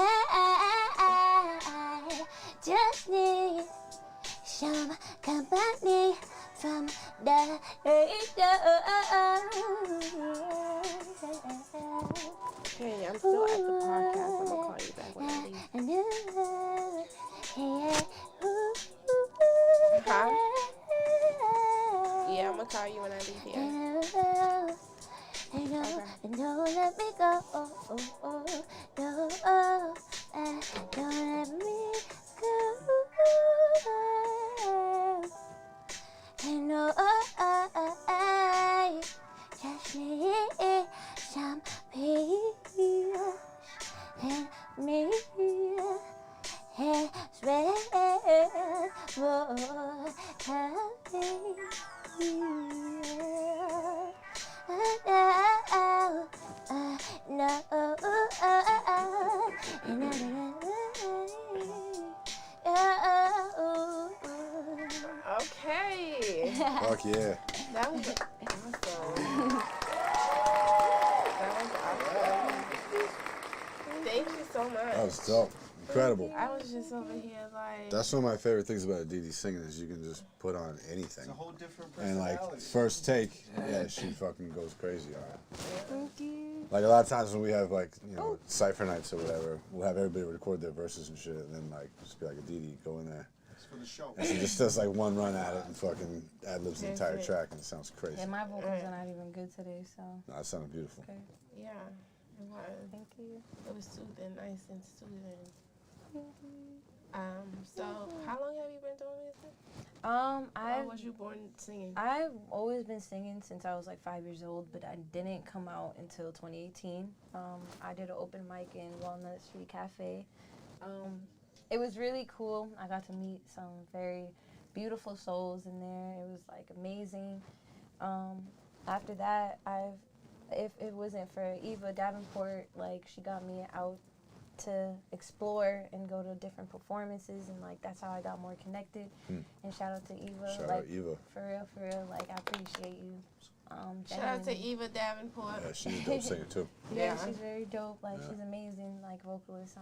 I just need some company from the Okay, I'm still at the podcast. I'm gonna call you back when I leave. Huh? Yeah, I'm gonna call you when I leave here. Don't let me go. No, don't let me go. No, I just need some peace and me. Swear more happy. Okay. Fuck yeah. That was awesome. That was awesome. Thank you so much. That was dope. Incredible. I was just over here like. That's one of my favorite things about Aditi singing is you can just put on anything. it's a whole different And personality. like first take, yeah, she fucking goes crazy on it. Thank you. Like a lot of times when we have like, you know, cypher nights or whatever, we'll have everybody record their verses and shit and then like just be like, Aditi, go in there. It's for the show. And she just does like one run at it and fucking ad-libs the entire That's it. track and it sounds crazy. Yeah, my vocals are not even good today, so No, it sounded beautiful. okay. Yeah, it was. Thank you. It was soothing, nice and soothing. So how long have you been doing music? How was you born singing? I've always been singing since I was like 5 years old, but I didn't come out until 2018. I did an open mic in Walnut Street Cafe. It was really cool. I got to meet some very beautiful souls in there. It was like amazing. After that, if it wasn't for Eva Davenport, like she got me out to explore and go to different performances, and like that's how I got more connected. And shout out to Eva. Shout like, out Eva. For real. Like I appreciate you. Shout out to genuinely. Eva Davenport. Yeah, she's a dope singer too. Yeah, she's very dope. Like she's amazing, like vocalist.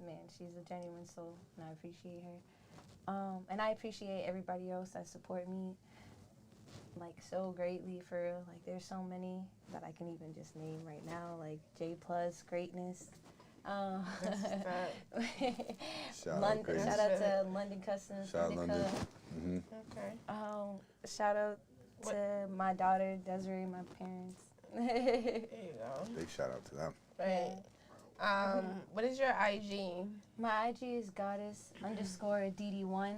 Man, she's a genuine soul, and I appreciate her. And I appreciate everybody else that support me, like so greatly. For real, like there's so many that I can even just name right now, like J Plus Greatness. Shout out to London Customs. Shout out London. Okay. Shout out to my daughter Desiree, my parents. There you go. Big shout out to them. Right. What is your IG? My IG is Goddess _Aditi1.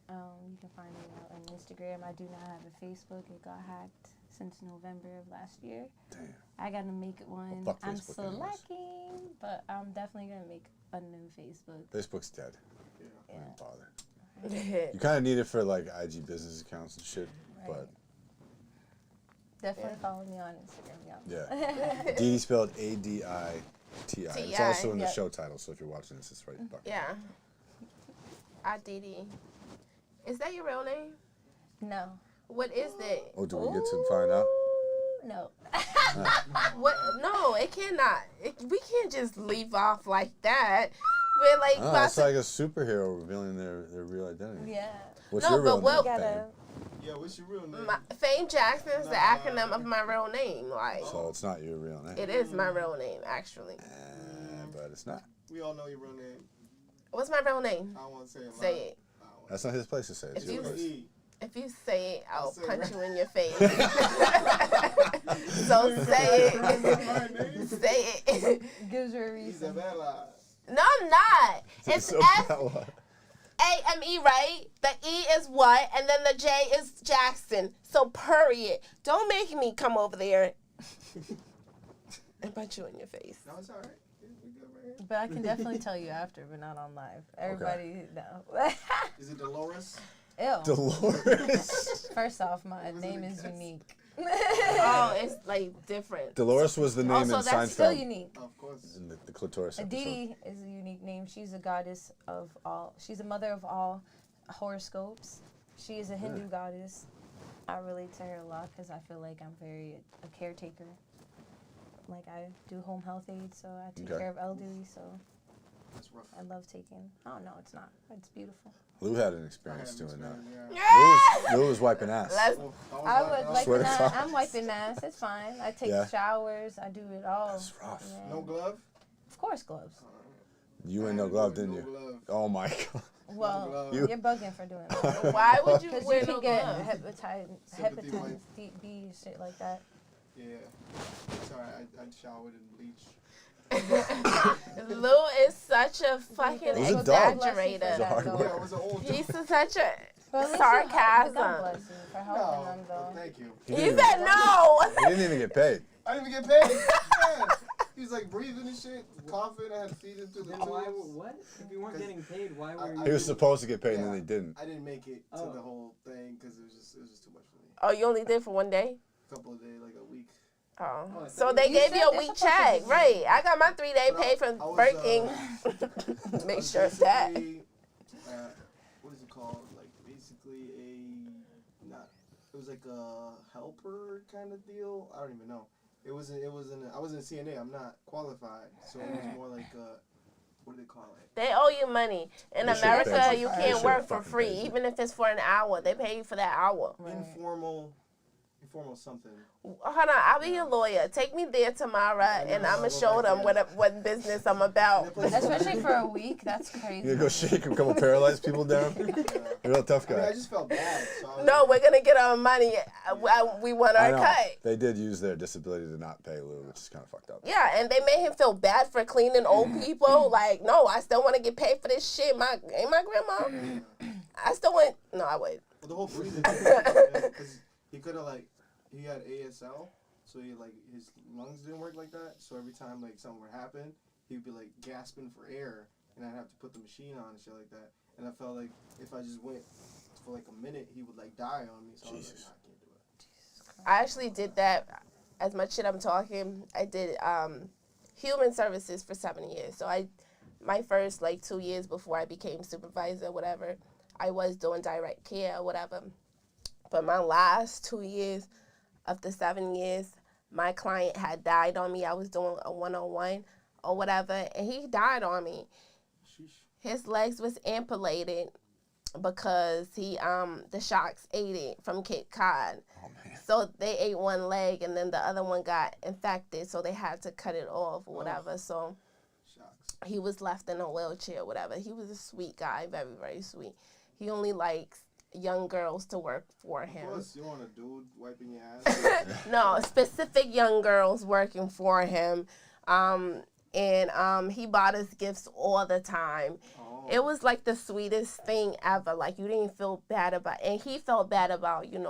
You can find me on Instagram. I do not have a Facebook. It got hacked since November of last year. Damn. I gotta make one. Well, fuck I'm Facebook still anyways. lacking, but I'm definitely gonna make a new Facebook. Facebook's dead. Yeah. Don't bother. You kind of need it for like IG business accounts and shit, but Definitely follow me on Instagram, y'all. yeah. Aditi spelled Aditi. It's also in the Yep. show title, so if you're watching this, it's right back. Yeah. Aditi. Is that your real name? No. What is that? Oh, do we get to find out? No. What? No, it cannot. We can't just leave off like that. We're like, Oh, it's like a superhero revealing their real identity. Yeah. What's No, your real but what- name, Gotta, fam? Yeah, what's your real name? Fame Jackson is the acronym of my real name. Like, So it's not your real name. it is my real name, actually. But it's not. We all know your real name. What's my real name? I don't want to say it. Say loud. it. I don't That's not his place to say it. It's If your you- place. E. If you say it, I'll say punch right. you in your face. So say it. Say it. gives her a He's reason. a bella. No, I'm not. It's So S that one. A-M-E, right? The E is what? And then the J is Jackson. So period. Don't make me come over there and punch you in your face. No, it's all right. We good right here. But I can definitely tell you after, but not on live. Everybody know. Is it Dolores? Ew. Dolores. First off, my name is unique. Oh, it's like different. Dolores was the name Also, in that's still Seinfeld. unique. Of course. In the clitoris episode. Aditi is a unique name. She's a goddess of all. She's a mother of all horoscopes. She is a Hindu goddess. I relate to her a lot because I feel like I'm very a caretaker. Like I do home health aid, so I take Okay. care of elderly. So That's rough. I love taking. Oh no, it's not. It's beautiful. Lou had an I experience have doing that. experience, Lou was wiping ass. Let's, Well, I would like Swear to that. God. I'm wiping ass. It's fine. I take Yeah. showers. I do it all. That's rough. Yeah. No glove? Of course, gloves. You ain't no glove, didn't No you? glove. Oh my God. Well, glove. You- you're bugging for doing that. why would you Because wear you no can get gloves? Sympathy hepatitis wipe. B and shit like that. Yeah. It's all right. I showered in bleach. Lou is such a fucking He's a dog. exaggerator. He's a hard Yeah, worker. it was an old He's such a Well, at least God sarcasm. bless you for helping No, them, though. thank you. He He didn't, said no. he didn't even get paid. I didn't even get paid. Yeah. He was like breathing and shit, coughing. I had to feed him through the Then why? tubes. What? If you weren't getting paid, why were I- you? He was supposed to get paid and Yeah. then he didn't. I didn't make it to Oh. the whole thing because it was just too much for me. Oh, you only did for one day? A couple of days, like a week. Oh. Oh, I So thought they you gave said you a they're week supposed to check. be- Right. I got my 3-day But pay from I was, Burking. Make sure of that. Basically, what is it called? Like basically it was like a helper kind of deal. I don't even know. I wasn't a CNA. I'm not qualified. So it was more like what do they call it? They owe you money. In They should America, pay you you. They can't should work for fucking free, pay you. even if it's for an hour. They pay you for that hour. Informal something. Hold on, I'll be your lawyer. Take me there tomorrow, and I'm gonna show them what business I'm about. Especially for a week, that's You crazy. gonna go shake a couple paralyzed people down? You're a real tough I mean, I guy. just felt bad. So I was No, like, we're gonna get our money. We want I our know. cut. They did use their disability to not pay Lou, which is kind of fucked up. Yeah, and they made him feel bad for cleaning old people. Like, no, I still want to get paid for this shit. Ain't my grandma? I still want. No, I would. Well, the whole breathing thing, because he could have he had ASL, so his lungs didn't work like that. So every time something would happen, he'd be gasping for air, and I'd have to put the machine on and shit like that. And I felt like if I just went for like a minute, he would like die on me. So I was like, Jesus. nah, I can't do it. I actually did that. As much shit I'm talking, I did human services for 7 years. So my first like 2 years before I became supervisor, whatever, I was doing direct care or whatever. But my last 2 years of the 7 years, my client had died on me. I was doing a 1-on-1 or whatever, and he died on me. Sheesh. His legs was amputated because the sharks ate it from Cape Cod. Oh man. So they ate one leg and then the other one got infected, so they had to cut it off or whatever. So Shucks. he was left in a wheelchair or whatever. He was a sweet guy, very, very sweet. He only likes young girls to work for Of him. course, you want a dude wiping your ass. No, specific young girls working for him. And he bought us gifts all the time. Oh. It was like the sweetest thing ever. Like, you didn't feel bad about, and he felt bad about, you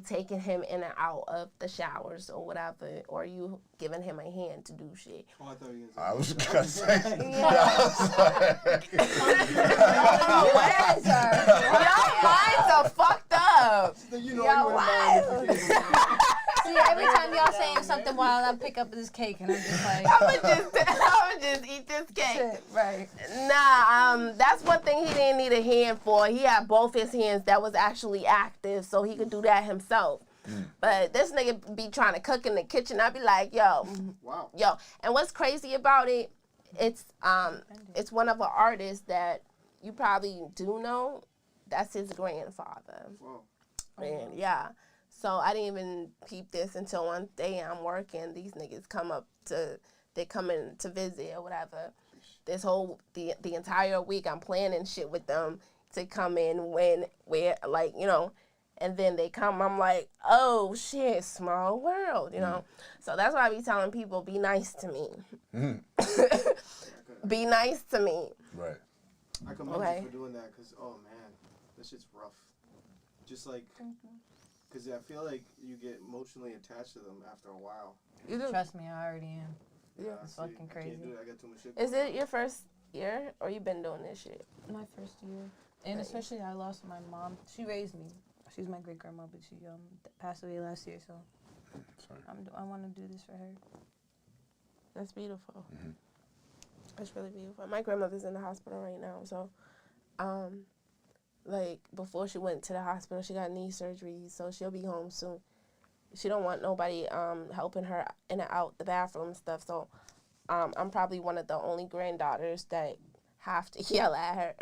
taking him in and out of the showers or whatever, or you giving him a hand to do shit. Oh, I thought you I was gonna say. Y'all minds are fucked up. You know, Yo, you wouldn't mind if you did. See, every time y'all saying something wild, I pick up this cake and I'm just like, I'ma just eat this cake. shit, right. Nah, that's one thing he didn't need a hand for. He had both his hands that was actually active, so he could do that himself. But this nigga be trying to cook in the kitchen. I be like, yo. Wow. And what's crazy about it, it's one of the artists that you probably do know. That's his grandfather. Wow. And yeah. So I didn't even peep this until one day I'm working. These niggas come in to visit or whatever. This whole, the entire week I'm planning shit with them to come in and then they come, I'm like, oh shit, small world, So that's why I be telling people, be nice to me. Be nice to me. Right. I commend Okay. you for doing that because, oh man, that shit's rough. Just like, because I feel like you get emotionally attached to them after a while. You do. Trust me, I already am. Yeah. It's See, fucking I can't crazy. do it. I got too much shit. Is going it your first year or you been doing this shit? My first year. And especially I lost my mom. She raised me. She's my great grandma, but she passed away last year, so Sorry. I want to do this for her. That's beautiful. Mhm. That's really beautiful. My grandmother's in the hospital right now, so, before she went to the hospital, she got knee surgery, so she'll be home soon. She don't want nobody helping her in and out the bathroom and stuff, so I'm probably one of the only granddaughters that have to yell at her.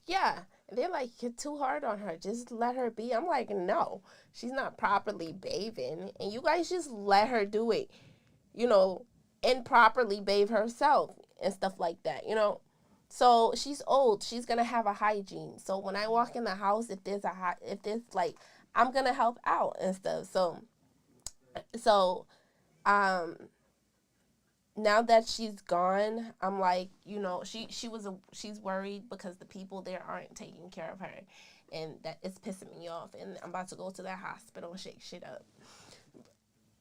Yeah, they're like, you're too hard on her. Just let her be. I'm like, no, she's not properly bathing, and you guys just let her do it, and properly bathe herself and stuff like that, So she's old. She's gonna have a hygiene. So when I walk in the house, if there's I'm gonna help out and stuff. So, now that she's gone, I'm like, she's worried because the people there aren't taking care of her, and that it's pissing me off. And I'm about to go to that hospital and shake shit up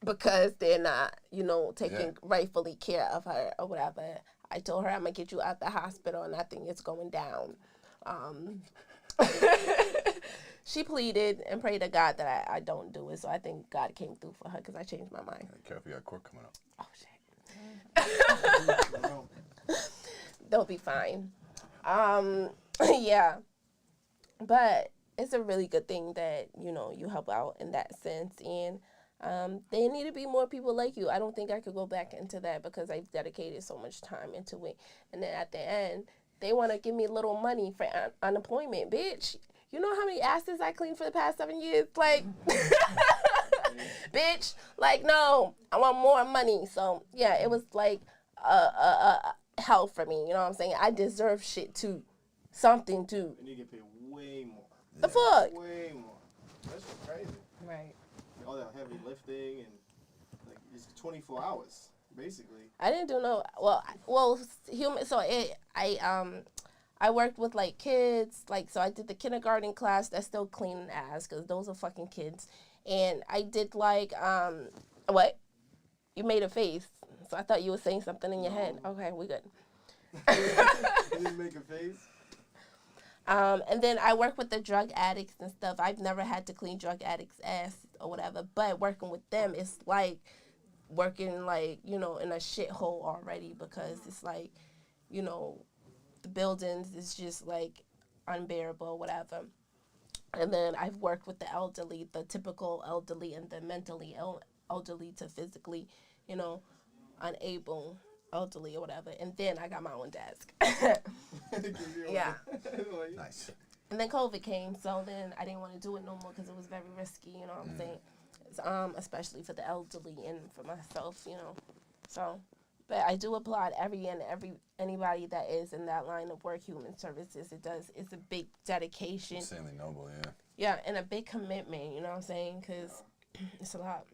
because they're not, taking rightfully care of her or whatever. I told her I'm gonna get you out the hospital, and I think it's going down. She pleaded and prayed to God that I don't do it, so I think God came through for her because I changed my mind. Careful, you got court coming up. Oh shit. They'll be fine. Yeah. But it's a really good thing that, you help out in that sense. And there need to be more people like you. I don't think I could go back into that because I've dedicated so much time into it. And then at the end, they want to give me a little money for unemployment. Bitch, you know how many asses I cleaned for the past 7 years? Like, bitch, like, no, I want more money. So, yeah, it was like hell for me. You know what I'm saying? I deserve shit too. Something too. And you get paid way more. The fuck? Way more. That's just crazy. Right. All that heavy lifting and it's 24 hours basically. I didn't do human. So I worked with kids. So I did the kindergarten class. That's still cleaning ass because those are fucking kids. And I did what? You made a face. So I thought you were saying something in your head. Okay, we good. You didn't make a face? And then I work with the drug addicts and stuff. I've never had to clean drug addicts' ass or whatever, but working with them, it's like working like, you know, in a shithole already, because it's like, you know, the buildings is just like unbearable or whatever. And then I've worked with the elderly, the typical elderly and the mentally elderly to physically, you know, unable elderly or whatever. And then I got my own desk. Yeah. Nice. And then COVID came, so then I didn't want to do it no more because it was very risky, you know what I'm saying? Especially for the elderly and for myself, you know. So, but I do applaud anybody that is in that line of work, human services. It's a big dedication. Insanely noble, yeah. Yeah, and a big commitment, you know what I'm saying? Because it's a lot.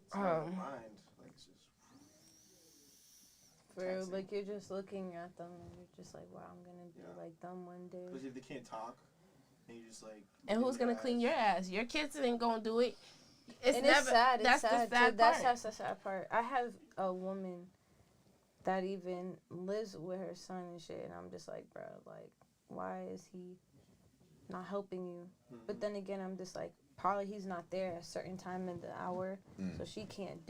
It's not in my mind. Like, it's just For like you're just looking at them and you're just like, wow, I'm gonna be like them one day. because if they can't talk, and you just like. And who's gonna clean your ass? Your kids ain't gonna do it. It's And never. it's sad. It's That's sad. the sad That's part. the sad part. I have a woman that even lives with her son and shit, and I'm just like, bro, like, why is he not helping you? But then again, I'm just like, probably he's not there at a certain time in the hour, so he can't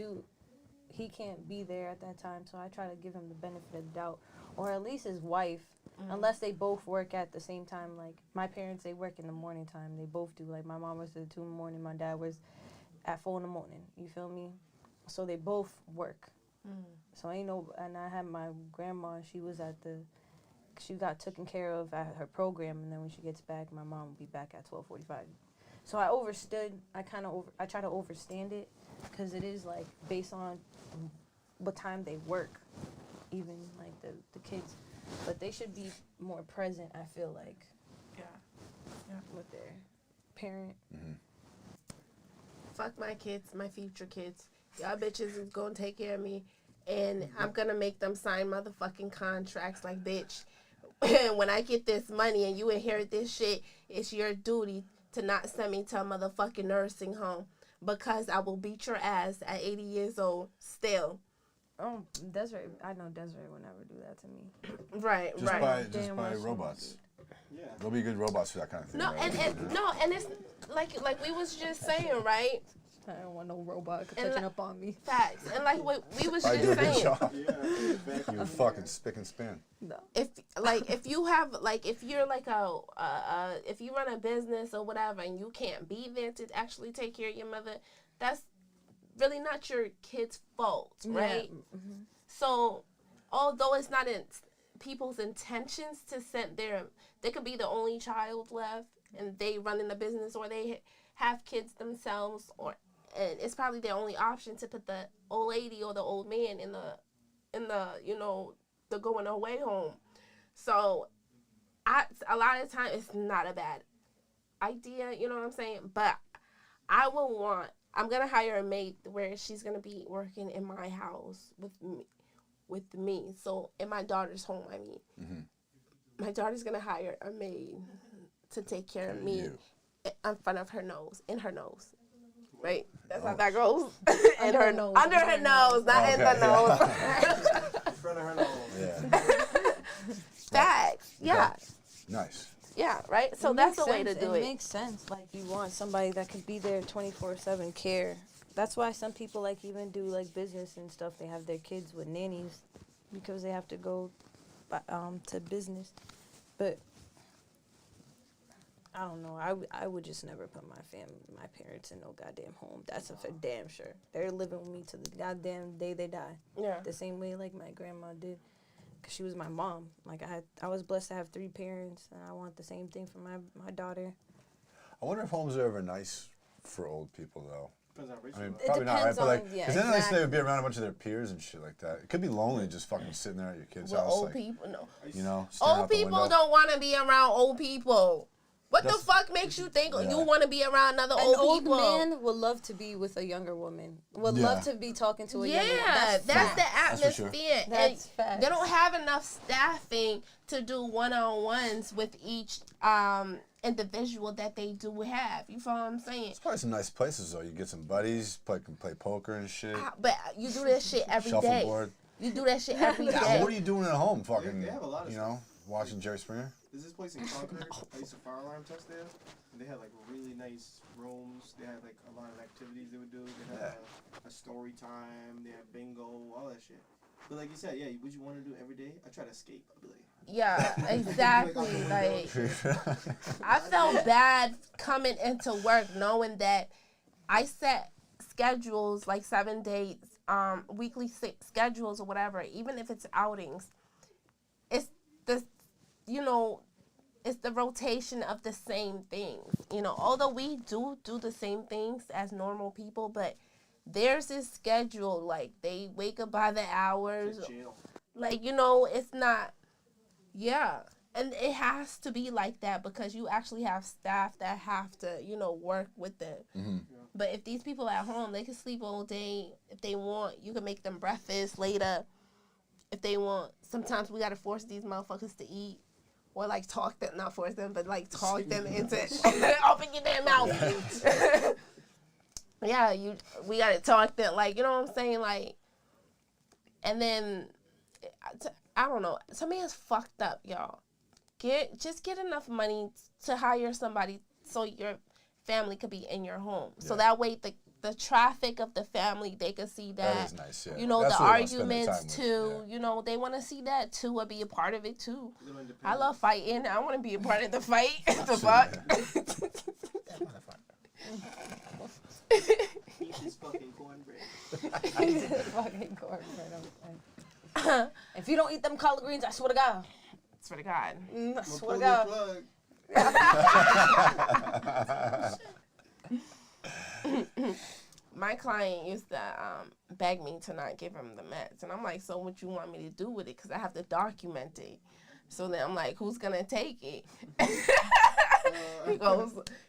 be there at that time. So I try to give him the benefit of the doubt, or at least his wife, unless they both work at the same time. Like my parents, they work in the morning time. They both do. Like my mom was at 2 in the morning, my dad was at 4 in the morning. You feel me? So they both work. So and I had my grandma. She got taken care of at her program, and then when she gets back, my mom will be back at 12:45. So I overstood. I try to overstand it, because it is like based on what time they work, even like the kids, but they should be more present. I feel like, with their parent. Fuck my kids, my future kids. Y'all bitches is gonna take care of me, and I'm gonna make them sign motherfucking contracts. Like, bitch, when I get this money and you inherit this shit, it's your duty to not send me to a motherfucking nursing home, because I will beat your ass at 80 years old still. Oh, Desiree, I know Desiree will never do that to me. Right, Just right. by robots. Yeah. There'll be good robots for that kind of thing. No, right? and it's like we was just saying, right? I don't want no robot And touching up on me. Facts. And like what we was I just do a good saying. job. Yeah. You fucking spick and span. No. If you're if you run a business or whatever and you can't be there to actually take care of your mother, that's really not your kid's fault, right? Yeah. Mm-hmm. So although it's not in people's intentions to send they could be the only child left and they running a business, or they have kids themselves, and it's probably their only option to put the old lady or the old man in the you know, the going away home. So a lot of the time it's not a bad idea, you know what I'm saying? But I'm gonna hire a maid where she's gonna be working in my house with me. So in my daughter's home, I mean, my daughter's gonna hire a maid to take care of me in front of her nose, in her nose. Right? That's how that goes. In her nose. Under her nose, not in the nose. In front of her nose. Yeah. Facts. Yeah. Nice. Yeah, right? So that's the way to do it. It makes sense. Like, you want somebody that could be there 24/7 care. That's why some people, like, even do, like, business and stuff. They have their kids with nannies because they have to go to business. But I don't know. I would just never put my parents in no goddamn home. That's for damn sure. They're living with me to the goddamn day they die. Yeah. The same way like my grandma did, cause she was my mom. Like I was blessed to have 3 parents, and I want the same thing for my daughter. I wonder if homes are ever nice for old people, though. Depends how rich I mean, you are. probably not, right? depends But like, on- yeah, because then at least exactly. they would be around a bunch of their peers and shit like that. It could be lonely just fucking sitting there at your kid's With house, old like, people, no. you know, staring Old out the people window. don't want to be around old people. What That's- the fuck makes you think Yeah. you want to be around another An old old people? man would love to be with a younger woman. Would Yeah. love to be talking to a younger woman. Yeah, that's the That's for sure. atmosphere. That's And facts. they don't have enough staffing to do one-on-ones with each individual that they do have. You feel what I'm saying? It's probably some nice places, though. You get some buddies, can play poker and shit. But you do that shit every day. Shuffleboard. You do that shit every Yeah, day. what are you doing at home? Fucking, They have a lot of you know, watching Jerry Springer? There's this place in Concord. I used to fire alarm test there. And they had like really nice rooms. They had like a lot of activities they would do. They had a story time. They had bingo, all that shit. But like you said, yeah, would you want to do every day? I try to escape. I'd be like, Yeah, exactly. Like, I felt bad coming into work knowing that I set schedules, like 7 days, weekly schedules or whatever, even if it's outings. It's the, it's the rotation of the same things. Although we do the same things as normal people, but there's this schedule, like they wake up by the hours. Like, it's not, yeah. And it has to be like that because you actually have staff that have to, work with it. Mm-hmm. But if these people at home, they can sleep all day. If they want, you can make them breakfast later. If they want, sometimes we got to force these motherfuckers to eat. Or like talk them, not force them, but like talk them into, open your damn mouth. Yeah, we got to talk them, like, you know what I'm saying? Like, and then, I don't know. To me, it's fucked up, y'all. Just get enough money to hire somebody so your family could be in your home. Yeah. So that way the traffic of the family, they could see that. That is nice, yeah. The arguments too. Yeah. They want to see that too or be a part of it too. I love fighting. I want to be a part of the fight. The fuck? Eat this fucking cornbread. Eat this fucking cornbread. If you don't eat them collard greens, I swear to God. Swear to God. I swear to God. My client used to beg me to not give him the meds. And I'm like, so what you want me to do with it? Because I have to document it. So then I'm like, who's going to take it?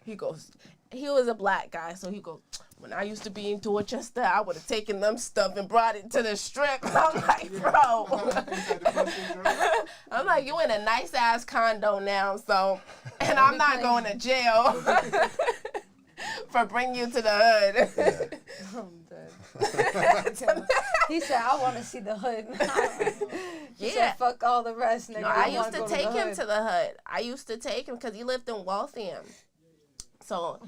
He goes, he was a black guy. So he goes, when I used to be in Dorchester, I would have taken them stuff and brought it to the strip. I'm like, bro. I'm like, you in a nice ass condo now. So, and I'm not going to jail. For bring you to the hood. I'm dead. He said, I want to see the hood. He said, fuck all the rest. Nigga. No, I used to take him to the hood. I used to take him because he lived in Waltham. So,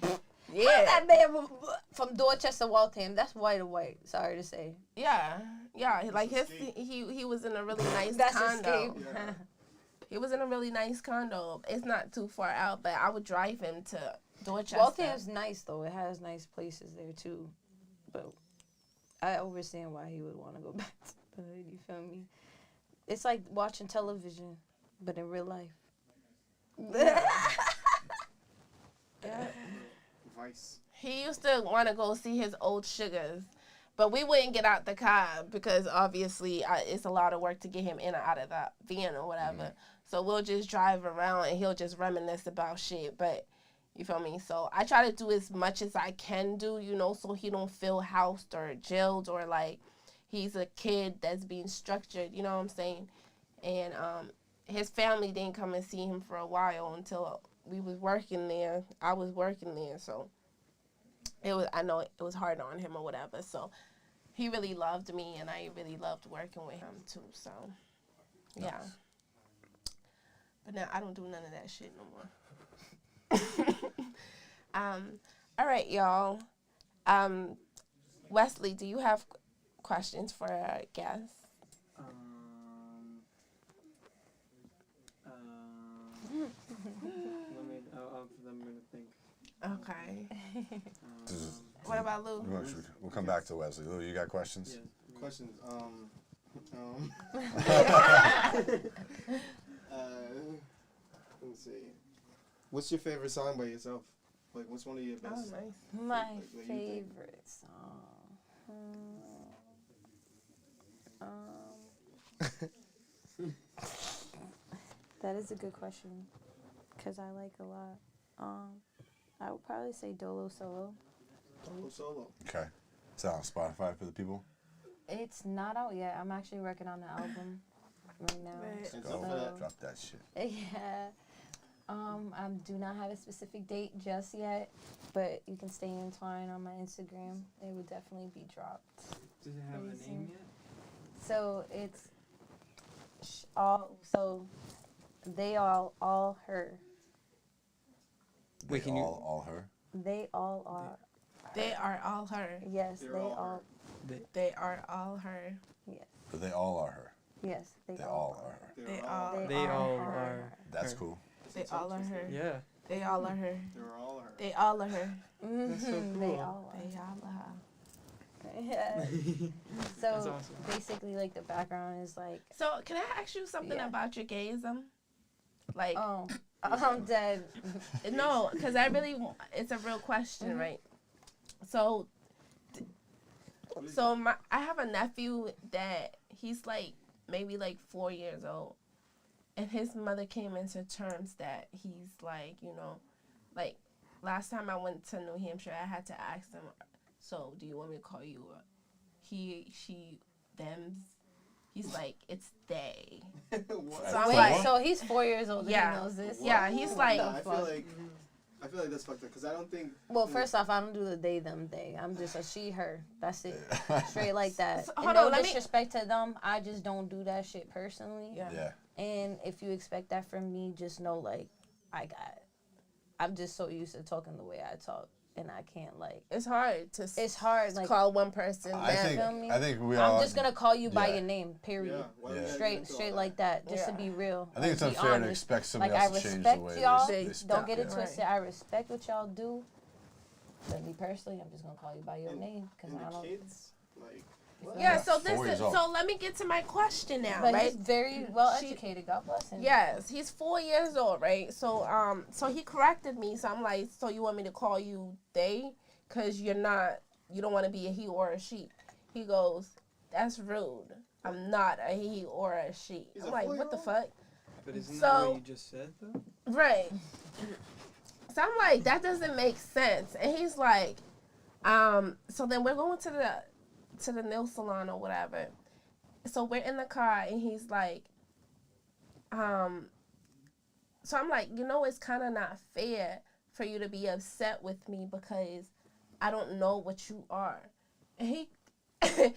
yeah. That man from Dorchester, Waltham, that's white or white. Sorry to say. Yeah. Like he was in a really nice condo. Yeah. He was in a really nice condo. It's not too far out, but I would drive him to Dorchester. Waltham's nice though. It has nice places there too. But I understand why he would want to go back to the hood, you feel me? It's like watching television, but in real life. Yeah. Vice. He used to want to go see his old sugars, but we wouldn't get out the car because obviously it's a lot of work to get him in or out of that van or whatever. Mm-hmm. So we'll just drive around and he'll just reminisce about shit, but you feel me? So I try to do as much as I can do, so he don't feel housed or jailed or like he's a kid that's being structured, you know what I'm saying? And his family didn't come and see him for a while until we was working there. I was working there, so I know it was hard on him or whatever. So he really loved me, and I really loved working with him too. So yeah. Nice. But now I don't do none of that shit no more. All right, y'all. Wesley, do you have questions for our guests? Let me think. Okay. What about Lou? We'll come back to Wesley. Lou, you got questions? Yeah. Questions. Let me see. What's your favorite song by yourself? Like, what's one of your best? Oh, nice. My favorite song. That is a good question, because I like a lot. I would probably say Dolo Solo. Dolo Solo. Okay. Is that on Spotify for the people? It's not out yet. I'm actually working on the album right now. Let's go. Drop that shit. Yeah. I do not have a specific date just yet, but you can stay entwined on my Instagram. It would definitely be dropped. Does it have a name yet? So it's They all her. They Wait, can you- all her? They all are. They are all her. Yes, They're they all all. They are all her. Yes, But they all are her. yes, They all are her. They all. They all her. are. That's her. cool. They all are her. Yeah. They all are her. They're all her. They all are her. That's so Mhm, cool. They all are. They all are her. Yeah. That's So awesome. basically, like the background is like, So can I ask you something Yeah. about your gayism? Like, oh, I'm dead. no, because I really, it's a real question, right? So, I have a nephew that he's like maybe like 4 years old, and his mother came into terms that he's like, you know, like last time I went to New Hampshire, I had to ask him, so do you want me to call you he, she, thems? He's like, it's they. What? So I'm Wait, like, so he's 4 years old and Yeah. he knows this? yeah, he's like, Nah, I feel like that's fucked up because I don't think. Well, first off, I don't do the they, them, they. I'm just a she, her. That's it. Straight like that. So, And hold no on, let me- disrespect to them. I just don't do that shit personally. yeah. Yeah. And if you expect that from me, just know, like, I'm just so used to talking the way I talk. And I can't, like, It's hard to it's hard. Like, call one person I that. think feel me? I think we all. I'm just going to call you by Yeah. your name, period. Yeah, why we Yeah. gotta get Straight, into all straight that? like that, just to Yeah. be real. I think it's be unfair to honest. expect somebody Like, I else to change the respect way y'all. they Don't speak. get it Yeah. twisted. I respect what y'all do. But me personally, I'm just going to call you by your And- name. Because And I the don't. kids, like, what? Yeah, Yeah, so 4 this years is old. so let me get to my question now, But right? he's very well She- educated. God bless him. Yes, he's 4 years old, right? So so he corrected me. So I'm like, so you want me to call you they? Cause you don't want to be a he or a she. He goes, that's rude. I'm not a he or a she. He's I'm a like, what the 4-year-old? fuck? But isn't that So- what you just said though? Right. So I'm like, that doesn't make sense. And he's like, so then we're going to the nail salon or whatever. So we're in the car and he's like, so I'm like, you know, it's kind of not fair for you to be upset with me because I don't know what you are. And he, and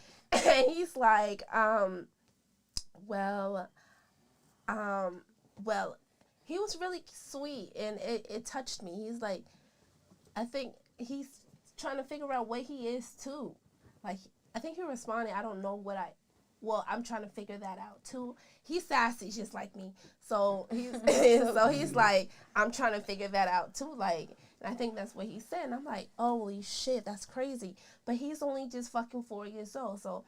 he's like, well, he was really sweet and it touched me. He's like, I think he's trying to figure out what he is too. Like, I think he responded, I don't know I'm trying to figure that out too. He's sassy just like me. So he's like, I'm trying to figure that out too. Like, and I think that's what he said. And I'm like, holy shit, that's crazy. But he's only just fucking 4 years old. So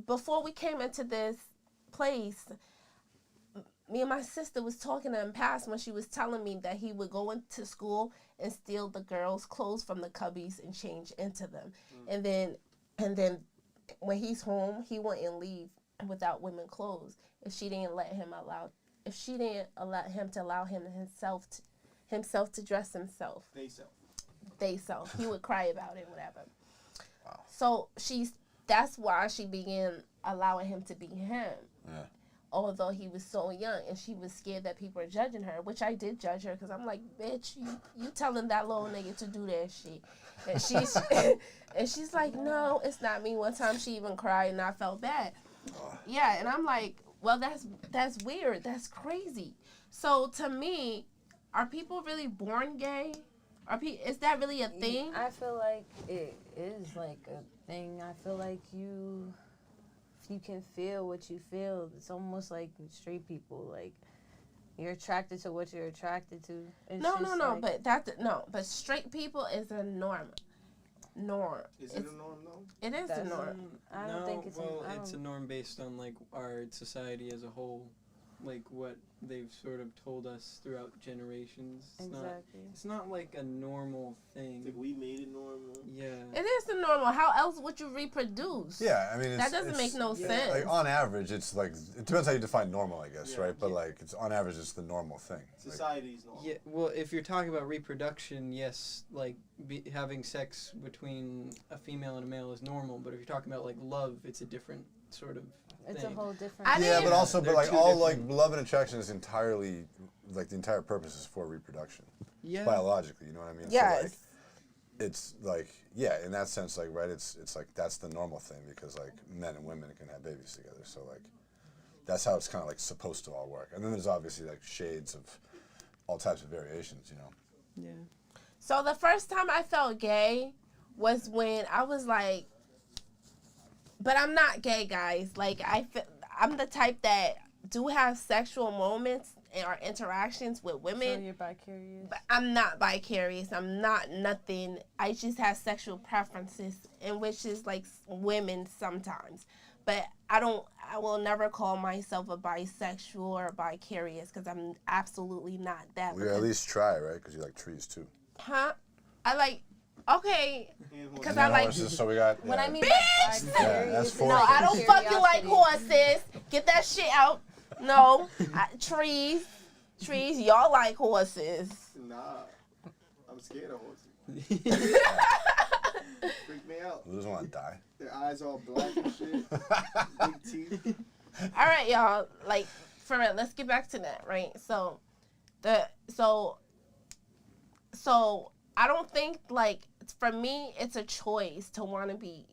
before we came into this place, me and my sister was talking to him past when she was telling me that he would go into school and steal the girls' clothes from the cubbies and change into them. And then when he's home, he wouldn't leave without women clothes if she didn't let him to allow himself to dress himself. They self. He would cry about it, whatever. Wow. So that's why she began allowing him to be him. Yeah. Although he was so young and she was scared that people were judging her, which I did judge her because I'm like, bitch, you telling that little nigga to do that shit. And she's like, no, it's not me. One time she even cried and I felt bad. Yeah, and I'm like, well, that's weird. That's crazy. So to me, are people really born gay? Is that really a thing? I feel like it is like a thing. I feel like you can feel what you feel. It's almost like straight people. Like, you're attracted to what you're attracted to. It's No, just like, but straight people is a norm. Is it a norm though? It is a That's- norm. I don't think it's. It's a norm based on like our society as a whole, like what they've sort of told us throughout generations. Exactly. It's not like a normal I think thing. we made it normal. Yeah. It is the normal. How else would you reproduce? Yeah, I mean, That doesn't make no sense. Like on average, it's like it depends how you define normal, I guess, Yeah. right? But like, it's on average, it's the normal thing. Like, Society's normal. Yeah, well, if you're talking about reproduction, yes, like having sex between a female and a male is normal. But if you're talking about like love, it's a different sort of It's thing. a whole different. I yeah, didn't- but also, They're but like two all like different- love and attraction is entirely like the entire purpose is for reproduction, Yeah. biologically. You know what I mean? Yes. So, like, it's like in that sense, like it's like that's the normal thing because like men and women can have babies together. So like that's how it's kind of like supposed to all work. And then there's obviously like shades of all types of variations, you know. Yeah. So the first time I felt gay was when I was like, but I'm not gay, guys. Like I'm the type that do have sexual moments or interactions with women. So you're bicurious. But I'm not vicarious. I'm not nothing. I just have sexual preferences, in which is like women sometimes. But I will never call myself a bisexual or vicarious because I'm absolutely not that. We at least try, right? Because you like trees too. Huh? I like, okay, because And I then like, horses, so we got. What yeah. I mean Bitch! by Yeah, vicarious that's is four. no, I don't fucking like horses. Get that shit out. No, trees, y'all like horses. Nah, I'm scared of horses. Freak me out. Who doesn't want to die? Their eyes all black and shit. Big teeth. All right, y'all. Like, for real, let's get back to that, right? So I don't think, like, for me, it's a choice to want to be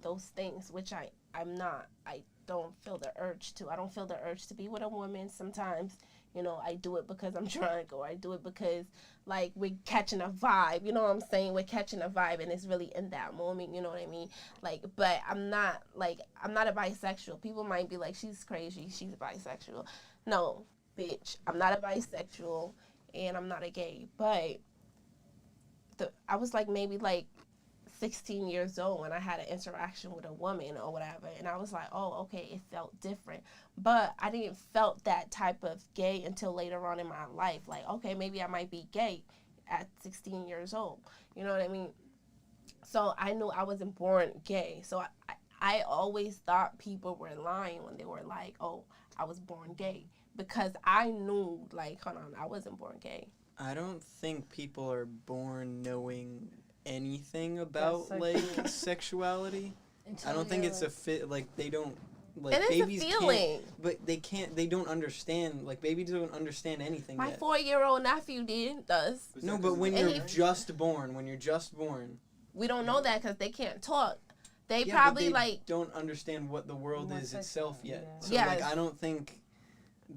those things, which I'm not. I don't feel the urge to. I don't feel the urge to be with a woman. Sometimes, you know, I do it because I'm drunk, or I do it because, like, we're catching a vibe. You know what I'm saying? We're catching a vibe, and it's really in that moment. You know what I mean? Like, but I'm not a bisexual. People might be like, she's crazy. She's bisexual. No, bitch. I'm not a bisexual, and I'm not a gay. But I was like maybe like 16 years old when I had an interaction with a woman or whatever, and I was like, oh, okay, it felt different. But I didn't felt that type of gay until later on in my life. Like, okay, maybe I might be gay at 16 years old. You know what I mean? So I knew I wasn't born gay. So I always thought people were lying when they were like, oh, I was born gay. Because I knew, like, hold on, I wasn't born gay. I don't think people are born knowing anything about like sexuality. I don't think it's a fit. Like they don't. Like it is babies a feeling. can't, but they can't. They don't understand. Like babies don't understand anything. My yet. 4-year-old nephew does. No, but when you're just born, we don't know that because they can't talk. They yeah, probably but they like don't understand what the world is itself yet. Yeah. So Yes. like I don't think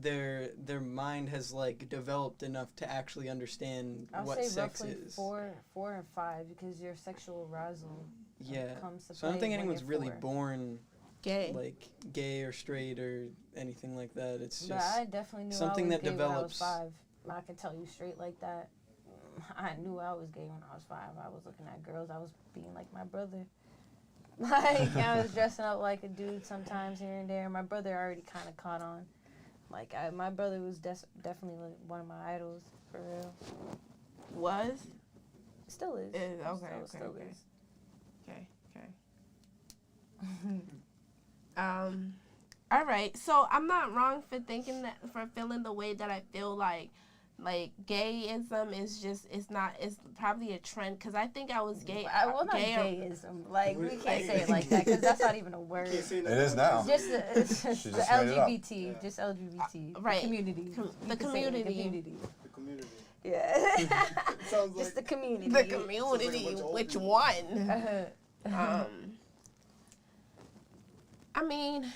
their mind has like developed enough to actually understand I'll what say sex roughly is. 4 and 5 because your sexual arousal comes to So I don't play think when anyone's you're really 4. born gay. like gay or straight or anything like that. It's just But I definitely knew something I was that gay develops. when I was 5. I can tell you straight like that. I knew I was gay when I was 5. I was looking at girls. I was being like my brother. Like I was dressing up like a dude sometimes here and there. My brother already kind of caught on. Like my brother was definitely like one of my idols for real. Was? Still is. Still is. Okay. All right. So I'm not wrong for feeling the way that I feel like gayism is just it's probably a trend because I think I was gay. Well, not gayism. Like we can't say it like that because that's not even a word. It is now. It's just the LGBT, just LGBT, right? Community. The community. The community. Yeah. Sounds like just the community. The community. Which one? I mean,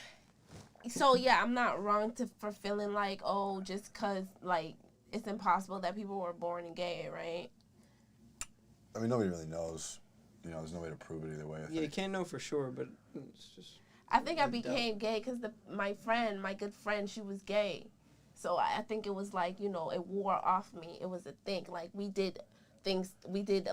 so yeah, I'm not wrong for feeling like, oh, just because like it's impossible that people were born gay, right? I mean, nobody really knows. You know, there's no way to prove it either way. Yeah, you can't know for sure, but it's just. I think I became gay because my good friend, she was gay. So I think it was like, you know, it wore off me. It was a thing. Like we did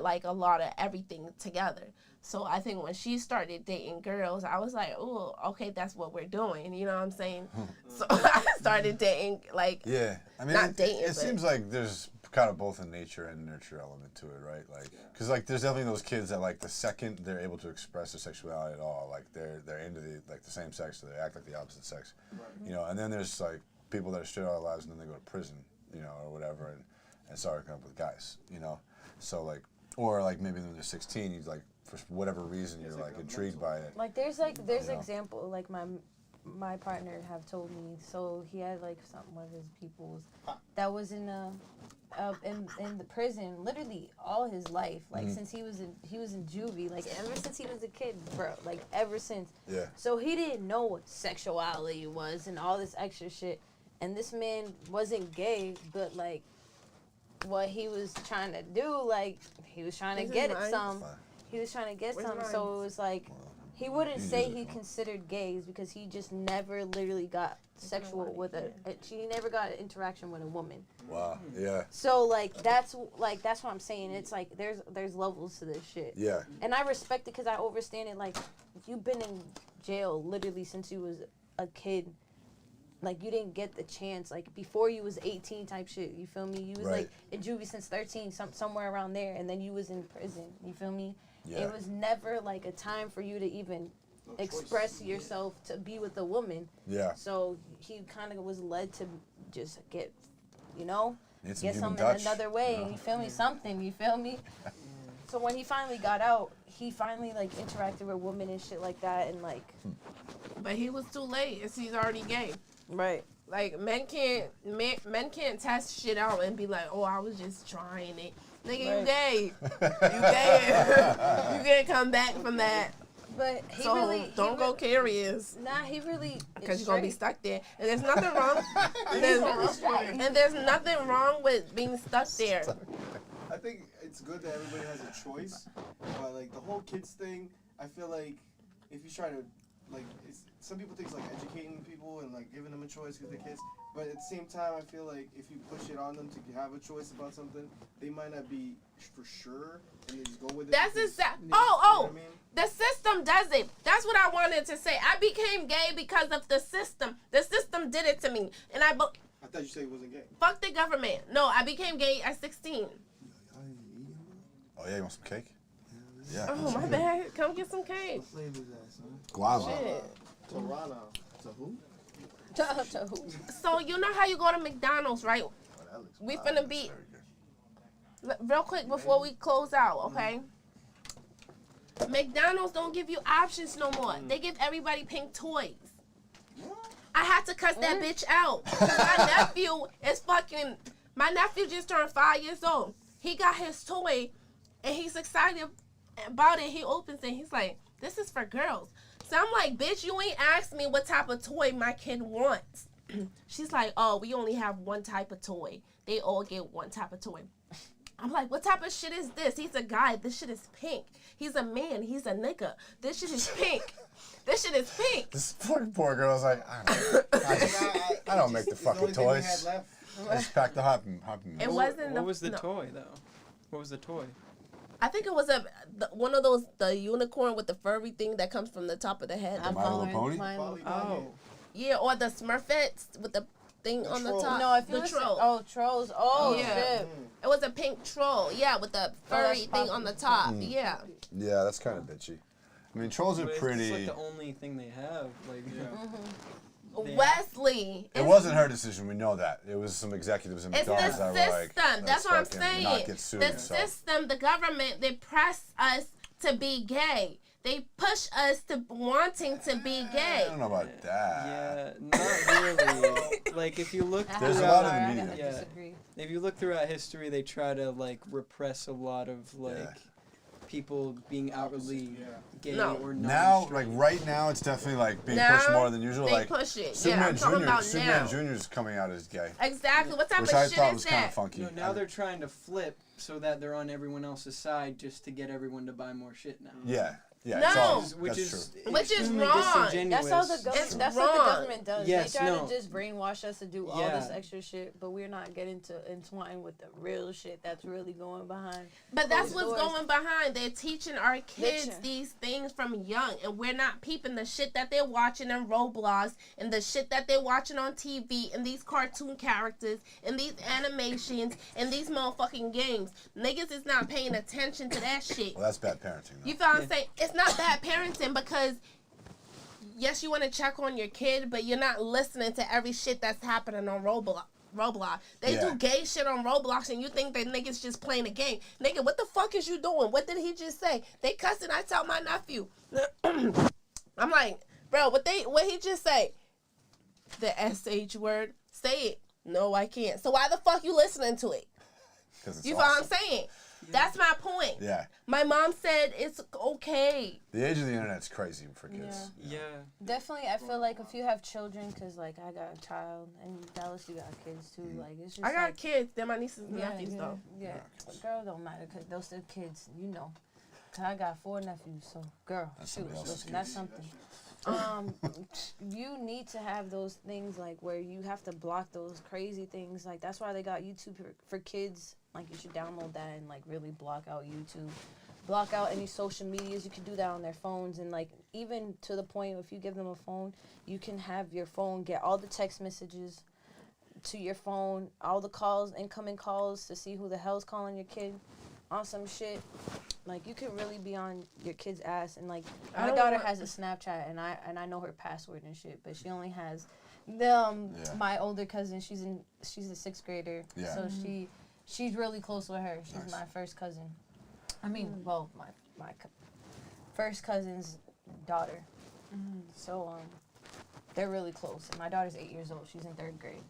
like a lot of everything together. So I think when she started dating girls, I was like, oh, okay, that's what we're doing. You know what I'm saying? So I started dating like. Yeah, I mean, not dating. It seems like there's kind of both a nature and nurture element to it, right? Like, because like there's definitely those kids that like the second they're able to express their sexuality at all, like they're into the same sex, so they act like the opposite sex, you know. And then there's like people that are straight all their lives and then they go to prison, you know, or whatever, and start hooking up with guys, you know. So like, or like maybe when they're 16, you like for whatever reason you're like intrigued by it. Like there's example like my partner have told me. So he had like one of his peoples that was in a in the prison literally all his life, like since he was in juvie, like ever since he was a kid, bro, like ever since. Yeah. So he didn't know what sexuality was and all this extra shit. And this man wasn't gay, but like what he was trying to do, like he was trying to get at some. He was trying to get some. So it was like he wouldn't say he considered gays because he just never literally got sexual with he never got an interaction with a woman. Wow. Yeah. So like that's what I'm saying. It's like there's levels to this shit. Yeah. And I respect it because I understand it. Like you've been in jail literally since you was a kid. Like you didn't get the chance. Like before you was 18 type shit. You feel me? You was like in juvie since 13, somewhere around there, and then you was in prison. You feel me? Yeah. It was never like a time for you to even express yourself to be with a woman. Yeah. So he kind of was led to just get, get something Dutch. another way. You feel me? Something. You feel me? So when he finally got out, he finally like interacted with women and shit like that, and like. But he was too late. He's already gay. Right. Like men can't test shit out and be like, oh, I was just trying it. Nigga, you gay. You gay. You can't come back from that. But don't go curious. Nah, he really. Because you're gonna be stuck there, and there's nothing wrong. and there's nothing wrong with being stuck there. I think it's good that everybody has a choice, but like the whole kids thing, I feel like if you try to, like, some people think it's like educating people and like giving them a choice because they're kids. But at the same time, I feel like if you push it on them to have a choice about something, they might not be for sure, and they just go with it. That's exactly. Oh, I mean? The system does it. That's what I wanted to say. I became gay because of the system. The system did it to me, and I thought you said it wasn't gay. Fuck the government. No, I became gay at 16. Oh yeah, you want some cake? Yeah. Oh my bad. Come get some cake. What flavor is that, son? Guava. Shit. Toronto. To who? So you know how you go to McDonald's, right? We finna be real quick before we close out, okay? McDonald's don't give you options no more. They give everybody pink toys. I had to cuss that bitch out. My nephew just turned 5 years old. He got his toy and he's excited about it. He opens it. He's like, this is for girls. So I'm like, bitch, you ain't asked me what type of toy my kid wants. She's like, oh, we only have one type of toy. They all get one type of toy. I'm like, what type of shit is this? He's a guy. This shit is pink. He's a man. He's a nigga. This shit is pink. This shit is pink. This fucking poor girl's like, I don't make the fucking toys. I just pack the hopping. It wasn't. What was the toy though? What was the toy? I think it was one of those, the unicorn with the furry thing that comes from the top of the head. The My Little Pony? Oh. Yeah, or the Smurfettes with the thing on the top. No, I feel the troll. Oh, trolls. Oh, yeah. Shit. It was a pink troll. Yeah, with the furry thing on the top. Yeah. Yeah, that's kind of bitchy. I mean, trolls are pretty. It's like the only thing they have. Like, Wesley. It wasn't her decision. We know that. It was some executives in McDonald's that were like, that's what I'm saying. Not get sued, the system, the government, they press us to be gay. They push us to wanting to be gay. I don't know about that. Yeah, not really. Like if you look there's a lot in the media. Yeah. If you look throughout history, they try to like repress a lot of like people being outwardly gay or not. Now, like right now, it's definitely like being pushed more than usual. They like push it. Superman Jr.'s coming out as gay. Exactly. What type of shit is that? Which I thought was kind of funky. No, now they're trying to flip so that they're on everyone else's side just to get everyone to buy more shit now. Yeah. Yeah, no, which is wrong. That's all the government. That's what the government does. Yes, they try to just brainwash us to do all this extra shit, but we're not getting to entwine with the real shit that's really going behind. But that's what's going behind. They're teaching our kids these things from young, and we're not peeping the shit that they're watching in Roblox and the shit that they're watching on TV and these cartoon characters and these animations and these motherfucking games. Niggas is not paying attention to that shit. Well, that's bad parenting, though. You feel what I'm saying? It's not bad parenting because yes, you want to check on your kid, but you're not listening to every shit that's happening on Roblox. They do gay shit on Roblox, and you think that niggas just playing a game. Nigga, what the fuck is you doing? What did he just say? They cussing. I tell my nephew. I'm like, bro, what he just say? The SH word. Say it. No, I can't. So why the fuck you listening to it? 'Cause it's You know what I'm awesome. saying? That's my point. Yeah. My mom said it's okay. The age of the internet's crazy for kids. Yeah. Definitely, I feel like if you have children, because, like, I got a child, and Dallas, you got kids, too. Like, it's just I got like, kids. They're my nieces and nephews, though. Yeah. Girl, don't matter, because those still kids, you know. 'Cause I got 4 nephews, so, girl, shoot, listen, that's something. You need to have those things, like, where you have to block those crazy things. Like, that's why they got YouTube for kids. Like, you should download that and, like, really block out YouTube. Block out any social medias. You can do that on their phones. And, like, even to the point, if you give them a phone, you can have your phone get all the text messages to your phone, all the calls, incoming calls, to see who the hell's calling your kid on some shit. Like, you can really be on your kid's ass. And, like, my daughter has a Snapchat, and I know her password and shit, but she only has my older cousin. She's a 6th grader, so she's really close with her. She's my first cousin. I mean, well, my first cousin's daughter. So they're really close. And my daughter's 8 years old. She's in 3rd grade.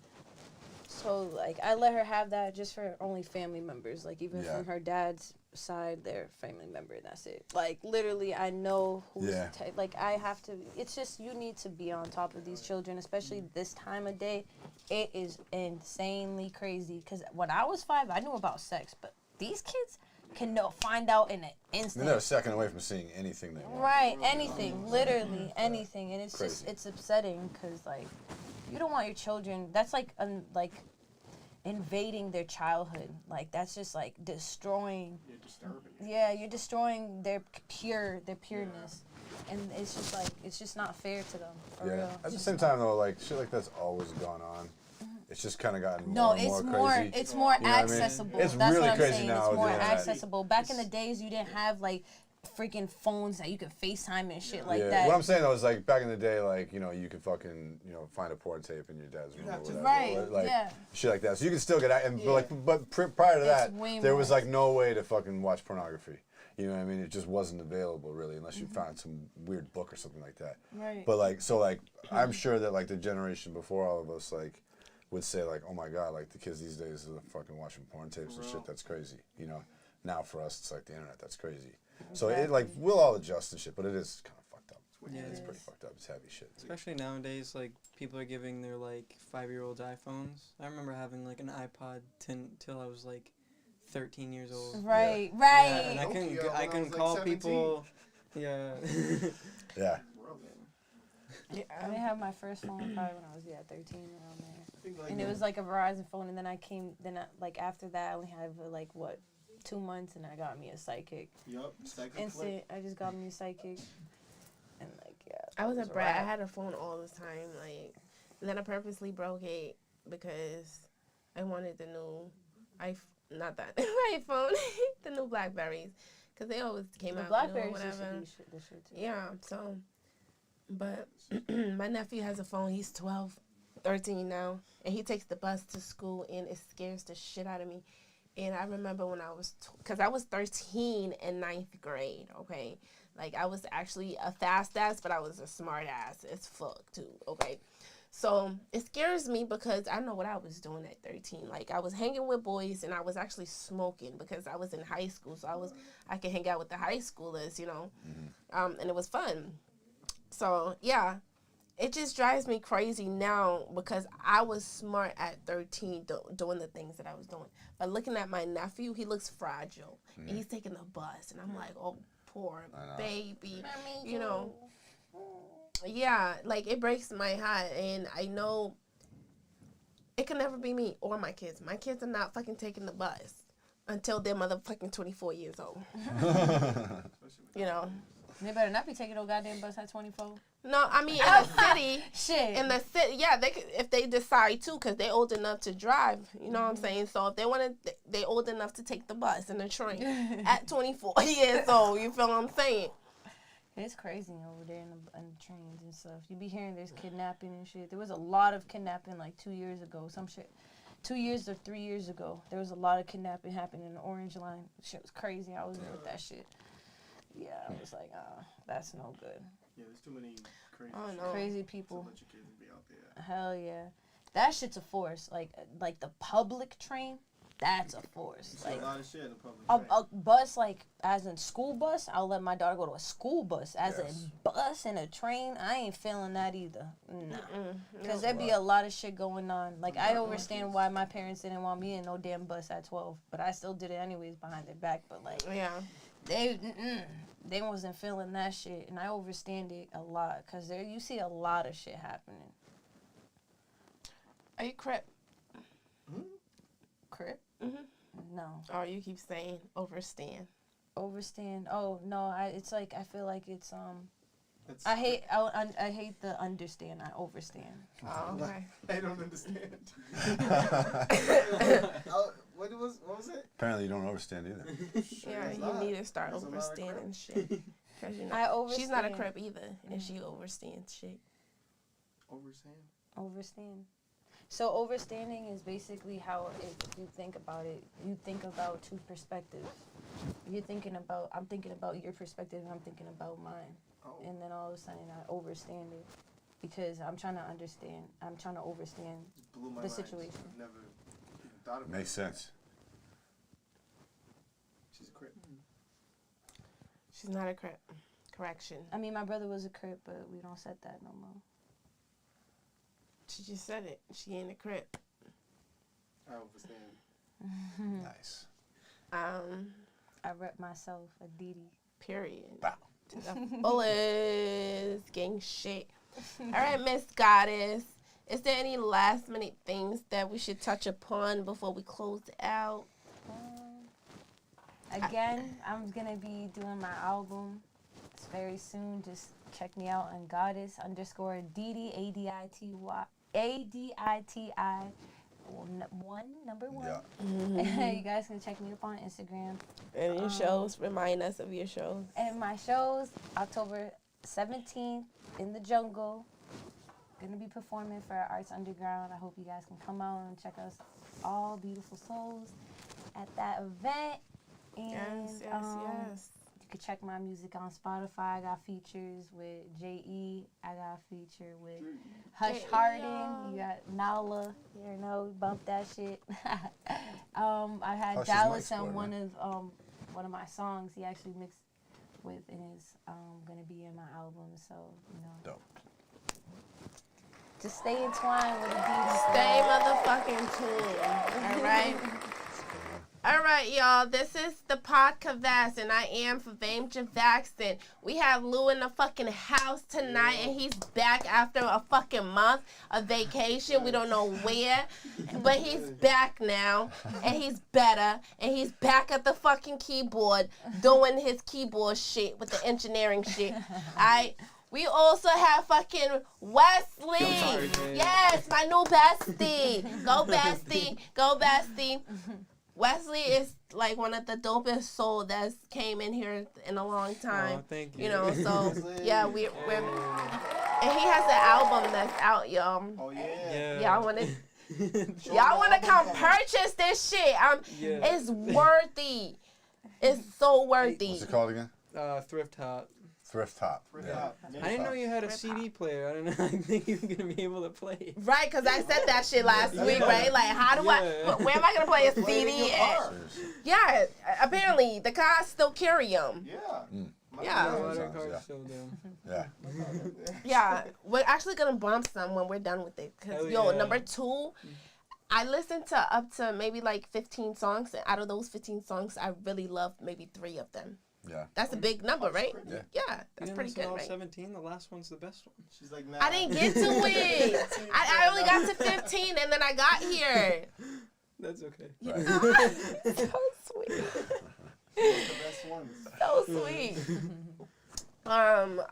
So, like, I let her have that just for only family members. Like, even from her dad's side, they're family member, and that's it. Like, literally, I know who's like, I have to. It's just, you need to be on top of these children, especially this time of day. It is insanely crazy. Because when I was 5, I knew about sex, but these kids can find out in an instant. They're a second away from seeing anything they want. Right, anything, literally anything, and it's Crazy. just, it's upsetting, because, like, you don't want your children. That's like invading their childhood. Like, that's just like destroying. You're disturbing. Yeah, you're destroying their pureness, and it's just like, it's just not fair to them. For real. At the same time, though, like, shit like that's always gone on. It's just kind of gotten more and more crazy. It's more You know what I mean? accessible. It's That's really what I'm crazy saying. now It's with more the internet. accessible. Back in the days, you didn't have, like, freaking phones that you could FaceTime and shit like Yeah. that. What I'm saying though is, like, back in the day, like, you know, you could fucking, you know, find a porn tape in your dad's room or whatever. Right, Like, yeah. shit like that. So you can still get out, and but prior to that, way there more. was like no way to fucking watch pornography. You know what I mean? It just wasn't available really, unless you found some weird book or something like that. Right. But like, so like, I'm sure that like the generation before all of us like would say like, oh my god, like the kids these days are fucking watching porn tapes and shit. That's crazy. You know. Now for us, it's like the internet. That's crazy. So it like we'll all adjust and shit, but it is kind of fucked up. Yeah, it's pretty fucked up. It's heavy shit. Especially nowadays, like, people are giving their, like, 5-year-olds iPhones. I remember having, like, an iPod till I was, like, 13 years old. Right, Yeah, right. and I couldn't, Nokia I when I couldn't was, like, call 17. people. Yeah. Yeah. I didn't have my first phone probably when I was 13 around there. Like, And it was like a Verizon phone, and then like after that, I only had like 2 months, and I got me a Psychic. Yup, psychic Instant, I just got me a Psychic, and like I was a brat. I had a phone all the time, like, and then I purposely broke it because I wanted the new not that iPhone, the new Blackberries, because they always came out. Blackberries new or used to whatever. be the shit too. Yeah, so, but my nephew has a phone. He's 12, 13 now, and he takes the bus to school, and it scares the shit out of me. And I remember when I was, because I was 13 in 9th grade, okay? Like, I was actually a fast ass, but I was a smart ass as fuck, too, okay? So, it scares me because I know what I was doing at 13. Like, I was hanging with boys, and I was actually smoking because I was in high school. So, I could hang out with the high schoolers, you know? And it was fun. So, yeah. It just drives me crazy now because I was smart at 13 doing the things that I was doing. But looking at my nephew, he looks fragile. And he's taking the bus. And I'm like, oh, poor baby. You know. Yeah, like, it breaks my heart. And I know it can never be me or my kids. My kids are not fucking taking the bus until they're motherfucking 24 years old. You know. They better not be taking no goddamn bus at 24. No, I mean, in the city. Shit. In the city, yeah, they could, if they decide to, because they're old enough to drive. You know what I'm saying? So if they want to, they're old enough to take the bus and the train at 24 years old. You feel what I'm saying? It's crazy over there in the trains and stuff. You be hearing there's kidnapping and shit. There was a lot of kidnapping like 2 years ago. Some shit. 2 years or 3 years ago, there was a lot of kidnapping happening in the Orange Line. Shit was crazy. I was with that shit. Yeah, I was like, that's no good. Yeah, there's too many Crazy people. Too much kids be out there. Hell yeah. That shit's a force. Like the public train, that's a force. You see Like a lot of shit in the public. a bus, like as in school bus, I'll let my daughter go to a school bus. As Yes. a bus and a train, I ain't feeling that either. Nah. Because No. there'd be a lot of shit going on. Like, I understand why my parents didn't want me in no damn bus at 12, but I still did it anyways behind their back. But, like, Yeah. they wasn't feeling that shit, and I overstand it a lot because there you see a lot of shit happening. Are you Crip? Crip? Mm-hmm. No. Or you keep saying overstand. Overstand. Oh no, it's like I feel like it's That's- I hate the understand. I overstand. Oh, okay. I don't understand. What was it? Apparently, you don't understand either. Yeah, There's you not. need to start There's a lot of overstanding shit. Cause you know, I overstand. she's not a Crip either, and she overstands shit. Overstand. Overstand. So overstanding is basically how, if you think about it, you think about two perspectives. I'm thinking about your perspective, and I'm thinking about mine. Oh. And then all of a sudden I overstand it because I'm trying to understand. I'm trying to overstand Blew my the mind. situation. I've never even thought about Makes it. sense. She's a Crip. She's not a Crip. Correction. I mean, my brother was a Crip, but we don't set that no more. She just said it. She ain't a Crip. I understand. Nice. I rep myself, Aditi. Period. Wow. To the fullest. Gang shit. All right, Miss Goddess. Is there any last minute things that we should touch upon before we close out? Again, I'm gonna be doing my album. It's very soon. Just check me out on Goddess _ Aditi ADITI 1 number 1. Yeah. You guys can check me up on Instagram. And your shows, remind us of your shows. And my shows, October 17th in the Jungle. Gonna be performing for Arts Underground. I hope you guys can come out and check us all beautiful souls at that event. And Yes. you can check my music on Spotify. I got features with J.E. I got a feature with Hush J.E., Hardin. You got Nala. You know, bump that shit. I had Hush is Dallas my on sport, one of my songs. He actually mixed with and is gonna be in my album. So you know, Dope. just stay entwined with Aditi. Stay motherfucking tuned. All right. All right, y'all. This is the Podcvst, and I am Fame Javaxton. We have Lou in the fucking house tonight, and he's back after a fucking month of vacation. We don't know where, but he's back now, and he's better, and he's back at the fucking keyboard doing his keyboard shit with the engineering shit. We also have fucking Wesley. Sorry, man. Yes, my new bestie. Go bestie. Go bestie. Wesley is like one of the dopest souls that's came in here in a long time. Oh, thank you. You know, so Wesley. yeah, we're and he has an album that's out, y'all. Oh yeah. Y'all wanna come purchase this shit? Yeah. It's worthy. It's so worthy. What's it called again? Thrift Hop. Thrift Hop. Frick Yeah. out. I didn't know you had a CD player. I don't know. I think you were gonna be able to play it. Right, because I said that shit last week, right? Like, how do Yeah. where am I going to play a Play it in CD? your car. Yeah, apparently, the cars still carry them. Yeah. Yeah. A lot of Sometimes, cars yeah. still do. Yeah. Yeah, we're actually going to bump some when we're done with it. Because, Hell yeah. number 2, I listened to up to maybe like 15 songs. And out of those 15 songs, I really loved maybe 3 of them. Yeah. That's a big number, right? Yeah. Yeah, You that's didn't pretty listen to good, all right? 17. The last one's the best one. She's like, nah. I didn't get to it. I only got to 15 and then I got here. That's okay. Right. So sweet. It's the best ones. So sweet. Well,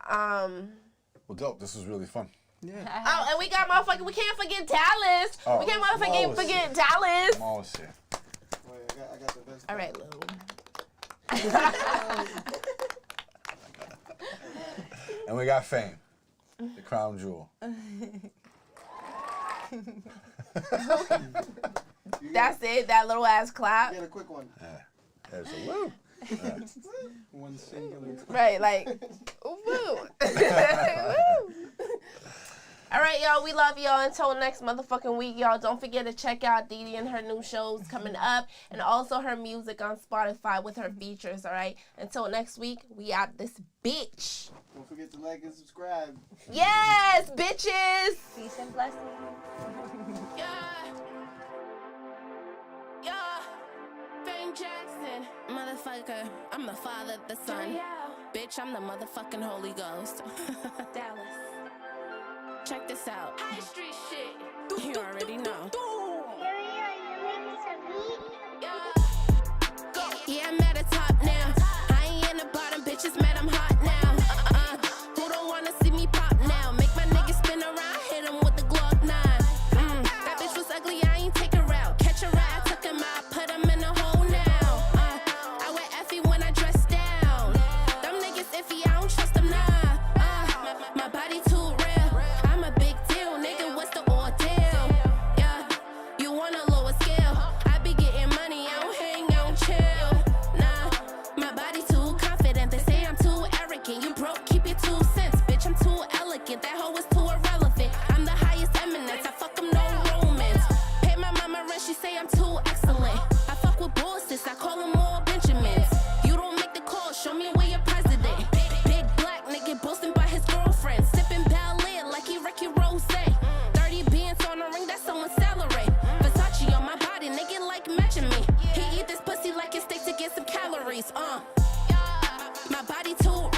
dope. This was really fun. Yeah. Oh, and we got motherfucking, we can't forget Dallas. Oh, We can't motherfucking always forget Dallas. I'm always here. Wait, I got the best. All right, Lou. And we got Fame, the crown jewel. That's it, that little ass clap. Get a quick one. Yeah. There's a woo. Yeah. One singular. Right, like, woo. Woo. All right, y'all. We love y'all. Until next motherfucking week, y'all. Don't forget to check out Didi and her new shows coming up, and also her music on Spotify with her features. All right. Until next week, we out this bitch. Don't forget to like and subscribe. Yes, bitches. Peace and blessings. Yeah. Yeah. Fame Jackson. Motherfucker, I'm the father, the son. Bitch, I'm the motherfucking Holy Ghost. Dallas. Check this out. High street shit. You already know. Yeah, I'm at the top now. I ain't in the bottom, bitches mad I'm hot now. Who don't wanna see me pop now? Make my niggas spin around, hit him with the Glock 9. That bitch was ugly, I ain't take her out. Catch a ride, took him out, put him in a hole now. I wear Effie when I dress down. Them niggas iffy, I don't trust them now. My body too real. I'm a big deal, nigga, what's the ordeal? Yeah, you want a lower scale. I be getting money, I don't hang, I don't chill. Nah, my body too confident. They say I'm too arrogant. You broke, keep your 2 cents. Bitch, I'm too elegant. That hoe is too irrelevant. I'm the highest eminence. I fuck 'em, no romance. Pay my mama rent, she say I'm too excellent. I fuck with bosses, I call them all Benjamins. You don't make the call, show me where your president. Big black nigga boasting by his girlfriend. Sipping Bel-Air like he Ricky Rose. 30 bands on a ring, that's someone's salary. Versace on my body, nigga like matching me. He eat this pussy like it's steak to get some calories. My body too